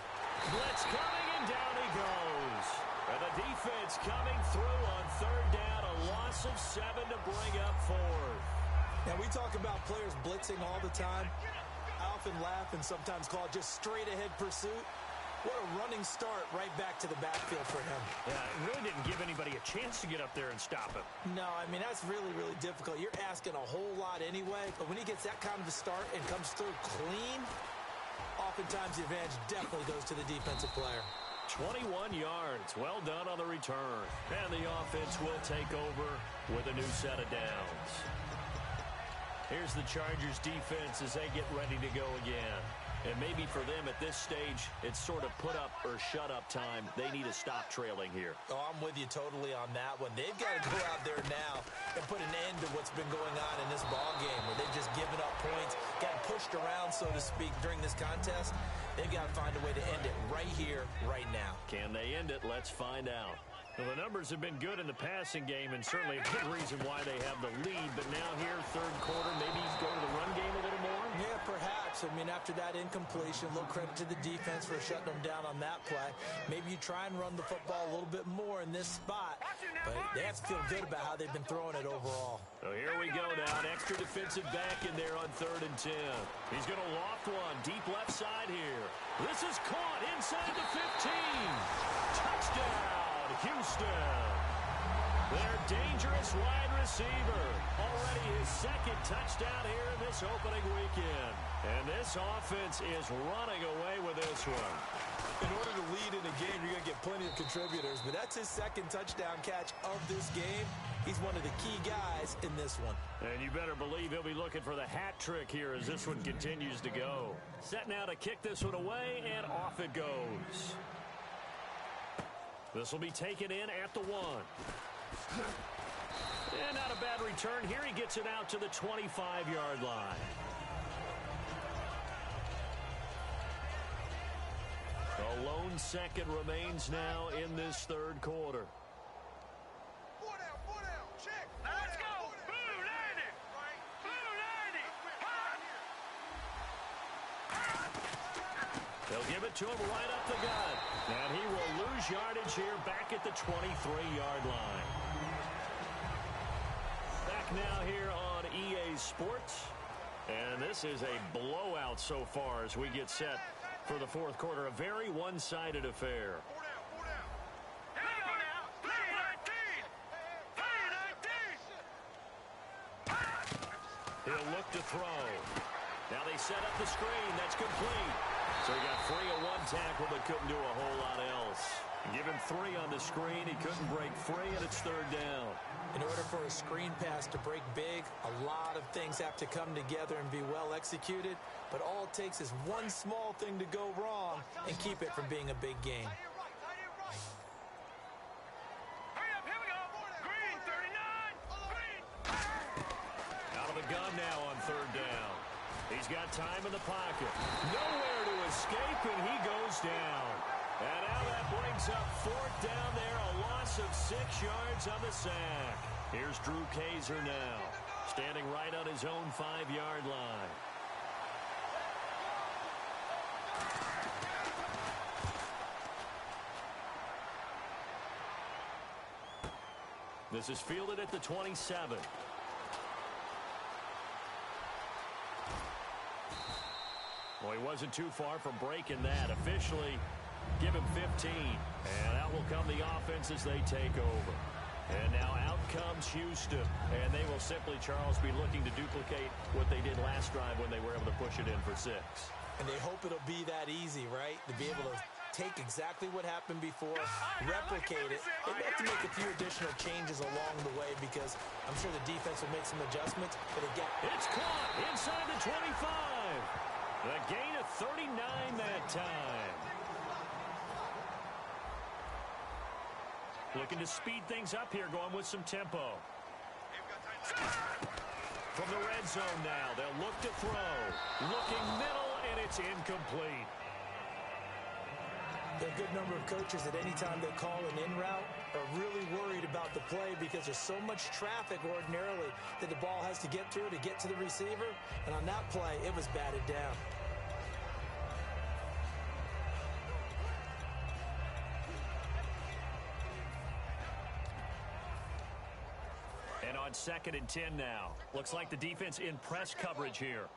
Blitz coming, and down he goes. And the defense coming through on third down, a loss of 7 to bring up fourth. Now, we talk about players blitzing all the time. I often laugh and sometimes call it just straight-ahead pursuit. What a running start right back to the backfield for him. Yeah, it really didn't give anybody a chance to get up there and stop him. No, I mean, that's really, really difficult. You're asking a whole lot anyway, but when he gets that kind of a start and comes through clean, oftentimes the advantage definitely goes to the defensive player. 21 yards. Well done on the return. And the offense will take over with a new set of downs. Here's the Chargers defense as they get ready to go again. And maybe for them at this stage, it's sort of put up or shut up time. They need to stop trailing here. Oh, I'm with you totally on that one. They've got to go out there now and put an end to what's been going on in this ball game where they've just given up points, got pushed around, so to speak, during this contest. They've got to find a way to end it right here, right now. Can they end it? Let's find out. Well, the numbers have been good in the passing game and certainly a good reason why they have the lead. But now here, third quarter, maybe go to the run game a little more? Yeah, perhaps. I mean, after that incompletion, a little credit to the defense for shutting them down on that play. Maybe you try and run the football a little bit more in this spot. But they have to feel good about how they've been throwing it overall. So here we go now. An extra defensive back in there on 3rd and 10. He's going to loft one deep left side here. This is caught inside the 15. Touchdown, Houston. Their dangerous wide receiver. Already his 2nd touchdown here in this opening weekend. And this offense is running away with this one. In order to lead in a game, you're going to get plenty of contributors, but that's his 2nd touchdown catch of this game. He's one of the key guys in this one. And you better believe he'll be looking for the hat trick here as this one continues to go. Set now to kick this one away, and off it goes. This will be taken in at the 1. And not a bad return. Here he gets it out to the 25-yard line. A lone second remains now in this 3rd quarter. Let's go! Blue 90! Blue 90! They'll give it to him right up the gut. And he will lose yardage here back at the 23-yard line. Back now here on EA Sports. And this is a blowout so far as we get set for the 4th quarter. A very one-sided affair. Here we go now! Play 19! Play 19! He'll look to throw. Now they set up the screen. That's complete. So he got free of 1 tackle but couldn't do a whole lot else. Give him 3 on the screen. He couldn't break free, and it's 3rd down. In order for a screen pass to break big, a lot of things have to come together and be well executed. But all it takes is one small thing to go wrong and keep it from being a big game. Hurry up, here we go! Green 39! Green! Out of the gun now on 3rd down. He's got time in the pocket. Nowhere to escape, and he goes down. And now that brings up 4th down there, a loss of 6 yards on the sack. Here's Drew Kaiser now. Standing right on his own 5-yard line. This is fielded at the 27. Well, he wasn't too far from breaking that. Officially, give him 15. And out will come the offense as they take over. And now out comes Houston. And they will simply, Charles, be looking to duplicate what they did last drive when they were able to push it in for 6. And they hope it'll be that easy, right? To be able to take exactly what happened before, replicate it. They'd have to make a few additional changes along the way because I'm sure the defense will make some adjustments. But again, it's caught inside the 25. The gain of 39 that time. Looking to speed things up here, going with some tempo. From the red zone now, they'll look to throw. Looking middle, and it's incomplete. There are a good number of coaches that any time they call an in route are really worried about the play because there's so much traffic ordinarily that the ball has to get through to get to the receiver. And on that play, it was batted down. And on 2nd and 10 now. Looks like the defense in press coverage here.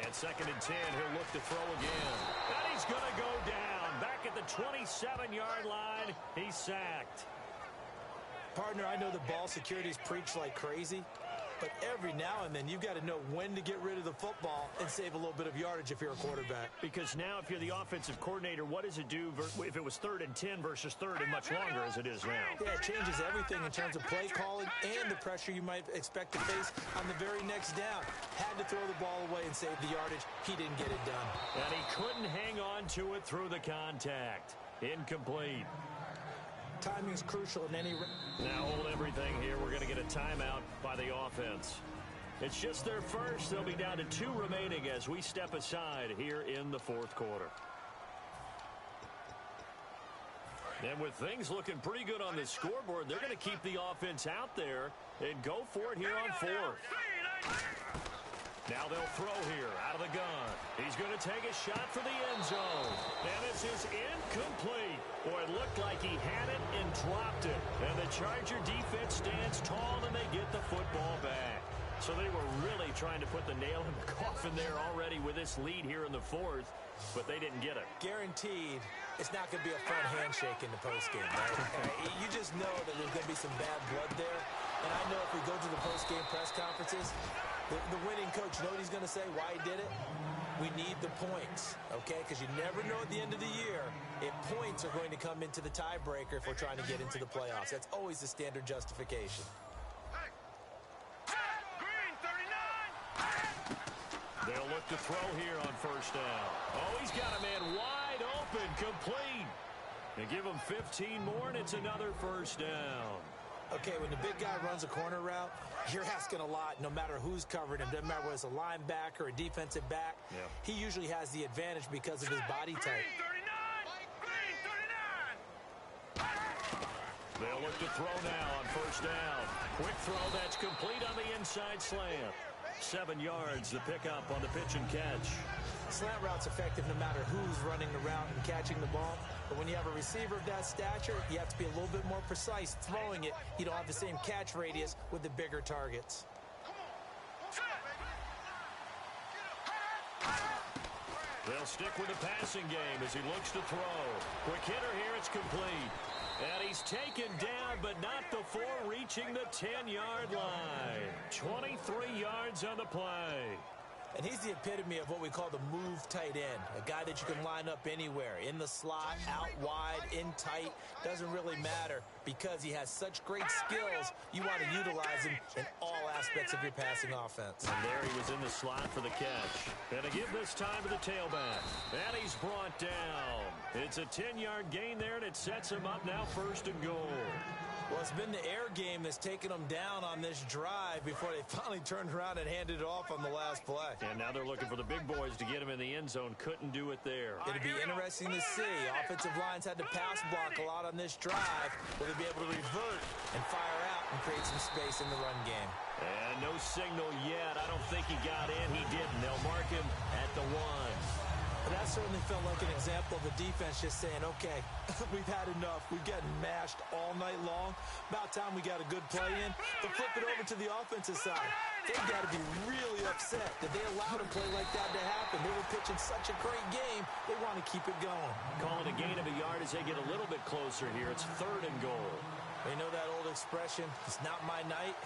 And 2nd and 10, he'll look to throw again. And he's going to go down. Back at the 27-yard line, he's sacked. Partner, I know the ball security's preached like crazy, but every now and then you've got to know when to get rid of the football and save a little bit of yardage if you're a quarterback. Because now if you're the offensive coordinator, what does it do if it was 3rd and 10 versus 3rd and much longer as it is now? Yeah, it changes everything in terms of play calling and the pressure you might expect to face on the very next down. Had to throw the ball away and save the yardage. He didn't get it done. And he couldn't hang on to it through the contact. Incomplete. Timing is crucial in any... Now hold everything here. We're going to get a timeout by the offense. It's just their first. They'll be down to 2 remaining as we step aside here in the 4th quarter. And with things looking pretty good on the scoreboard, they're going to keep the offense out there and go for it here on 4th. Now they'll throw here out of the gun. He's going to take a shot for the end zone. And this is incomplete. Boy, it looked like he had it and dropped it. And the Charger defense stands tall and they get the football back. So they were really trying to put the nail in the coffin there already with this lead here in the 4th, but they didn't get it. Guaranteed it's not going to be a fun handshake in the postgame, right? You just know that there's going to be some bad blood there. And I know if we go to the postgame press conferences, the winning coach, you know what he's going to say, why he did it? We need the points, okay? Because you never know at the end of the year if points are going to come into the tiebreaker if we're trying to get into the playoffs. That's always the standard justification. They'll look to throw here on 1st down. Oh, he's got a man wide open, complete. They give him 15 more, and it's another 1st down. Okay, when the big guy runs a corner route, you're asking a lot no matter who's covering him. Doesn't matter whether it's a linebacker or a defensive back. Yeah. He usually has the advantage because of his body type. They'll look to throw now on 1st down. Quick throw that's complete on the inside slant. 7 yards, the pickup on the pitch and catch. Slant route's effective no matter who's running the route and catching the ball. But when you have a receiver of that stature, you have to be a little bit more precise throwing it. You don't have the same catch radius with the bigger targets. They'll stick with the passing game as he looks to throw. Quick hitter here, it's complete. And he's taken down, but not before reaching the 10-yard line. 23 yards on the play. And he's the epitome of what we call the move tight end, a guy that you can line up anywhere, in the slot, out wide, in tight, doesn't really matter because he has such great skills, you want to utilize him in all aspects of your passing offense. And there he was in the slot for the catch. And to give this time to the tailback. And he's brought down. It's a 10-yard gain there, and it sets him up now 1st and goal. Well, it's been the air game that's taken them down on this drive before they finally turned around and handed it off on the last play. And now they're looking for the big boys to get him in the end zone. Couldn't do it there. It'd be interesting to see. Offensive lines had to pass block a lot on this drive. Will they be able to revert and fire out and create some space in the run game? And no signal yet. I don't think he got in. He didn't. They'll mark him at the 1. But that certainly felt like an example of the defense just saying, okay, we've had enough. We've gotten mashed all night long. About time we got a good play in. But flip it over to the offensive side. They've got to be really upset that they allowed a play like that to happen. They were pitching such a great game. They want to keep it going. Calling a gain of a yard as they get a little bit closer here. It's 3rd and goal. You know that old expression, it's not my night?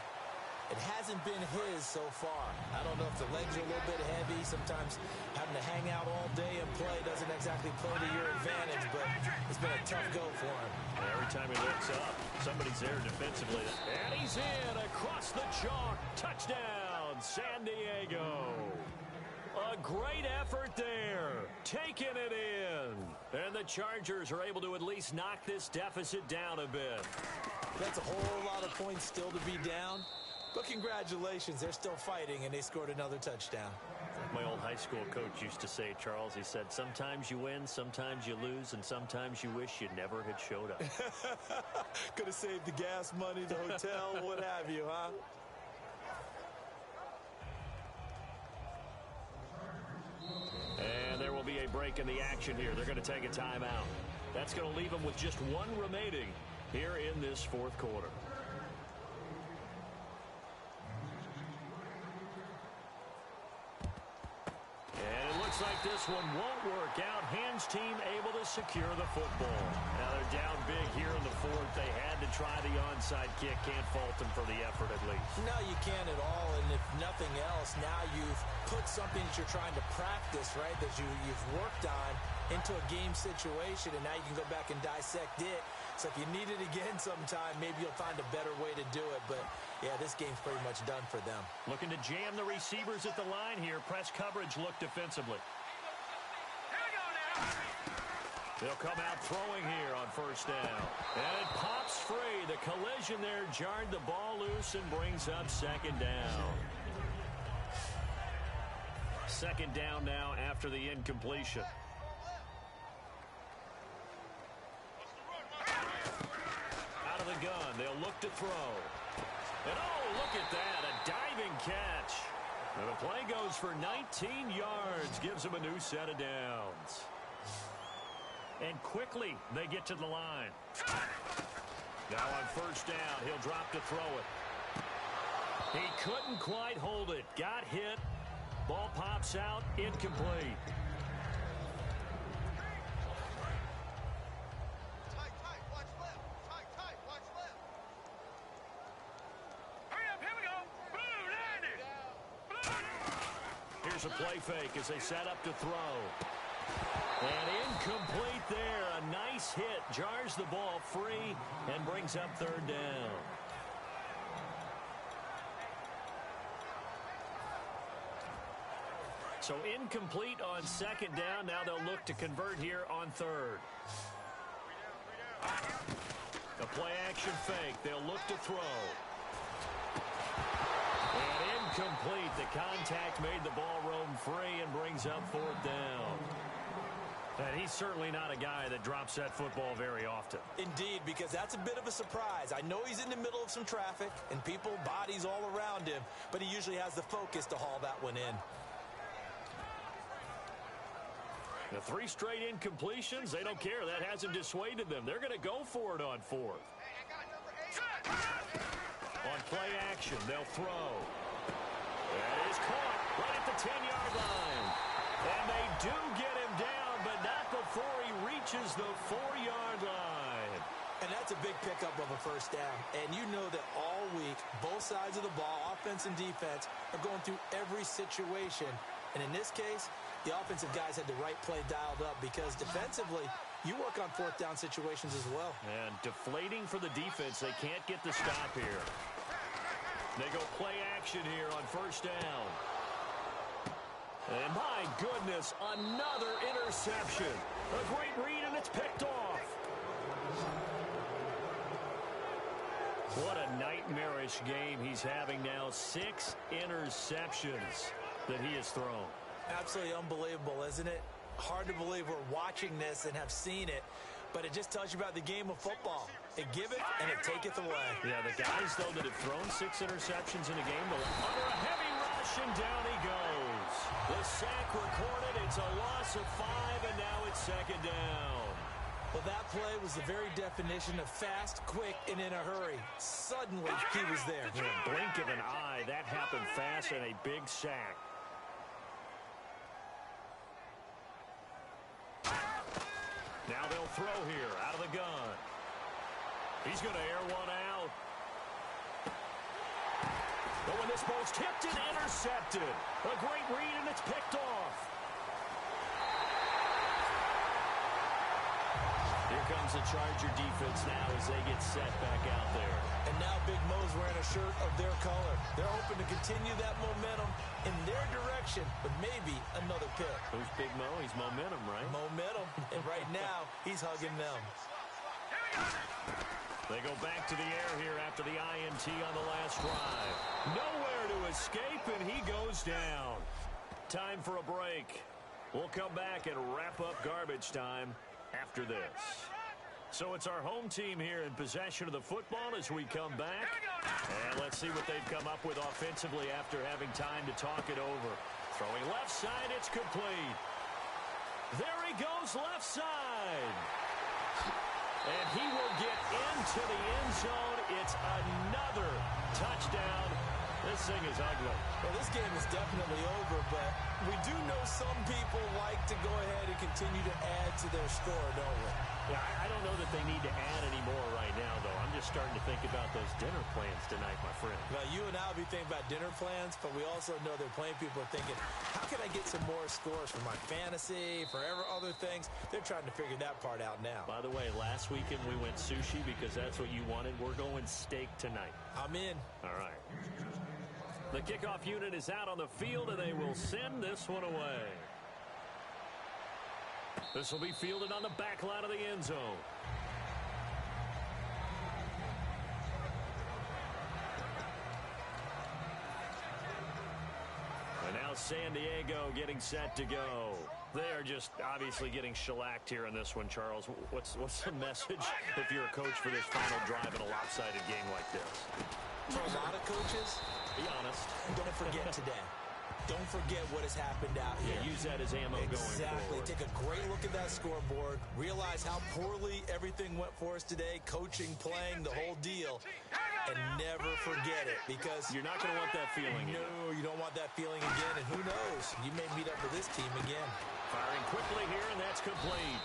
It hasn't been his so far. I don't know if the legs are a little bit heavy. Sometimes having to hang out all day and play doesn't exactly play to your advantage, but it's been a tough go for him. And every time he looks up, somebody's there defensively. And he's in across the chalk. Touchdown, San Diego. A great effort there. Taking it in. And the Chargers are able to at least knock this deficit down a bit. That's a whole lot of points still to be down. But congratulations, they're still fighting, and they scored another touchdown. My old high school coach used to say, Charles, he said, sometimes you win, sometimes you lose, and sometimes you wish you never had showed up. Could have saved the gas money, the hotel, what have you, huh? And there will be a break in the action here. They're going to take a timeout. That's going to leave them with just 1 remaining here in this 4th quarter. Looks like this one won't work out. Hands team able to secure the football. Now they're down big here in the 4th. They had to try the onside kick. Can't fault them for the effort at least. No, you can't at all. And if nothing else, now you've put something that you're trying to practice, right, that you've worked on into a game situation, and now you can go back and dissect it. So if you need it again sometime, maybe you'll find a better way to do it. But, yeah, this game's pretty much done for them. Looking to jam the receivers at the line here. Press coverage look defensively. They'll come out throwing here on 1st down. And it pops free. The collision there jarred the ball loose and brings up 2nd down. 2nd down now after the incompletion. Out of the gun. They'll look to throw. And, oh, look at that. A diving catch. And the play goes for 19 yards. Gives them a new set of downs. And quickly, they get to the line. Now on 1st down, he'll drop to throw it. He couldn't quite hold it. Got hit. Ball pops out. Incomplete. Here's a play fake as they set up to throw. And incomplete there. A nice hit. Jars the ball free and brings up 3rd down. So incomplete on 2nd down. Now they'll look to convert here on 3rd. A play action fake. They'll look to throw. And incomplete. The contact made the ball roam free and brings up 4th down. And he's certainly not a guy that drops that football very often. Indeed, because that's a bit of a surprise. I know he's in the middle of some traffic and people, bodies all around him, but he usually has the focus to haul that one in. The 3 straight incompletions, they don't care. That hasn't dissuaded them. They're going to go for it on 4th. On play action, they'll throw. That is caught right at the 10-yard line. And they do get him down, but not before he reaches the 4-yard line. And that's a big pickup of a 1st down. And you know that all week, both sides of the ball, offense and defense, are going through every situation. And in this case, the offensive guys had the right play dialed up because defensively, you work on 4th down situations as well. And deflating for the defense. They can't get the stop here. They go play action here on 1st down. And my goodness, another interception. A great read, and it's picked off. What a nightmarish game he's having now. 6 interceptions that he has thrown. Absolutely unbelievable, isn't it? Hard to believe we're watching this and have seen it, but it just tells you about the game of football. It giveth and it taketh away. Yeah, the guys, though, that have thrown 6 interceptions in a game, under a heavy rush, and down he goes. The sack recorded. It's a loss of 5, and now it's 2nd down. Well, that play was the very definition of fast, quick, and in a hurry. Suddenly, he was there. In a blink of an eye, that happened fast, and a big sack. Now they'll throw here out of the gun. He's going to air one out. But when this ball's tipped and intercepted, a great read, and it's picked off. Here comes the Charger defense now as they get set back out there. And now Big Mo's wearing a shirt of their color. They're hoping to continue that momentum in their direction, but maybe another pick. Who's Big Mo? He's momentum, right? Momentum. And right now, he's hugging them. They go back to the air here after the INT on the last drive. Nowhere to escape, and he goes down. Time for a break. We'll come back and wrap up garbage time after this. So it's our home team here in possession of the football as we come back. And let's see what they've come up with offensively after having time to talk it over. Throwing left side, it's complete. There he goes, left side. And he will get into the end zone. It's another touchdown. This thing is ugly. Well, this game is definitely over, but we do know some people like to go ahead and continue to add to their score, don't we? Yeah, I don't know that they need to add any more right now, though. I'm just starting to think about those dinner plans tonight, my friend. Well, you and I will be thinking about dinner plans, but we also know they're playing people are thinking, how can I get some more scores for my fantasy, for other things? They're trying to figure that part out now. By the way, last weekend we went sushi because that's what you wanted. We're going steak tonight. I'm in. All right. The kickoff unit is out on the field, and they will send this one away. This will be fielded on the back line of the end zone. And now San Diego getting set to go. They are just obviously getting shellacked here in this one, Charles. What's the message if you're a coach for this final drive in a lopsided game like this? For a lot of coaches, be honest. Don't forget today. Don't forget what has happened out here. Yeah, use that as ammo going forward. Exactly. Take a great look at that scoreboard. Realize how poorly everything went for us today. Coaching, playing, the whole deal. And never forget it, because you're not going to want that feeling. No, you don't want that feeling again. And who knows? You may meet up with this team again. Firing quickly here, and that's complete.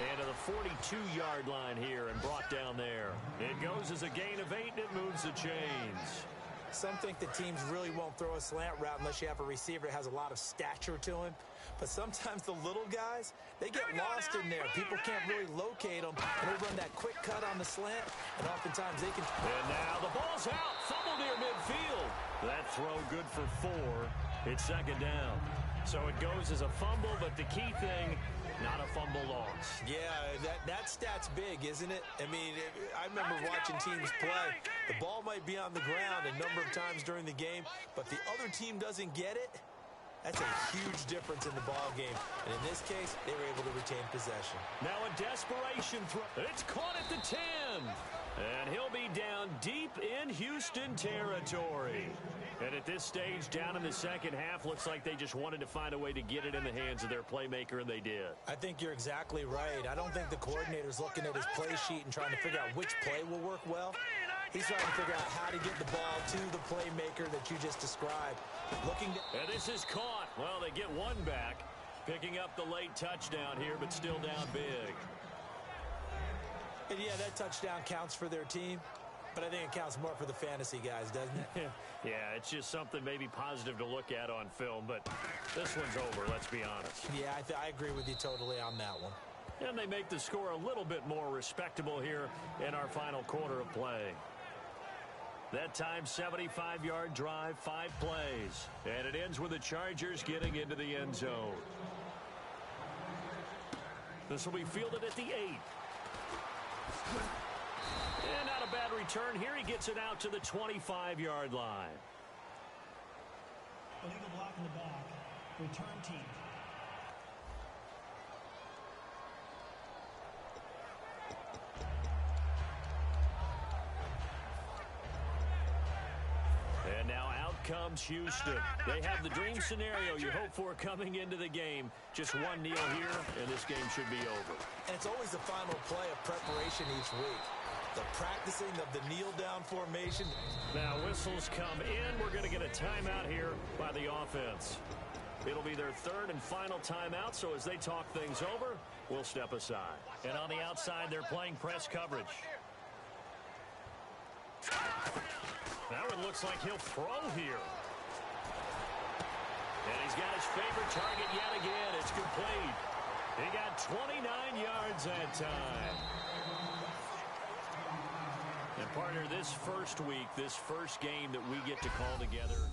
And to the 42-yard line here and brought down there. It goes as a gain of 8, and it moves the chains. Some think the teams really won't throw a slant route unless you have a receiver that has a lot of stature to him. But sometimes the little guys, they get lost in there. People can't really locate them. And they run that quick cut on the slant, and oftentimes they can... And now the ball's out. Fumble near midfield. That throw good for 4. It's 2nd down. So it goes as a fumble, but the key thing, not a fumble loss. Yeah, that stat's big, isn't it? I mean, I remember watching teams play. The ball might be on the ground a number of times during the game, but the other team doesn't get it. That's a huge difference in the ball game. And in this case, they were able to retain possession. Now a desperation throw. It's caught at the 10. And he'll be down deep in Houston territory. And at this stage, down in the second half, looks like they just wanted to find a way to get it in the hands of their playmaker, and they did. I think you're exactly right. I don't think the coordinator's looking at his play sheet and trying to figure out which play will work well. He's trying to figure out how to get the ball to the playmaker that you just described. And this is caught. Well, they get one back, picking up the late touchdown here, but still down big. And yeah, that touchdown counts for their team, but I think it counts more for the fantasy guys, doesn't it? Yeah, it's just something maybe positive to look at on film, but this one's over, let's be honest. Yeah, I agree with you totally on that one. And they make the score a little bit more respectable here in our final quarter of play. That time, 75-yard drive, 5 plays. And it ends with the Chargers getting into the end zone. This will be fielded at the 8. And not a bad return here. He gets it out to the 25-yard line. Illegal block in the back. Return team. And now out comes Houston. They have the dream scenario you hope for coming into the game. Just one kneel here, and this game should be over. And it's always the final play of preparation each week. The practicing of the kneel-down formation. Now whistles come in. We're going to get a timeout here by the offense. It'll be their third and final timeout, so as they talk things over, we'll step aside. And on the outside, they're playing press coverage. Now it looks like he'll throw here. And he's got his favorite target yet again. It's complete. He got 29 yards that time. And partner, this first week, this first game that we get to call together,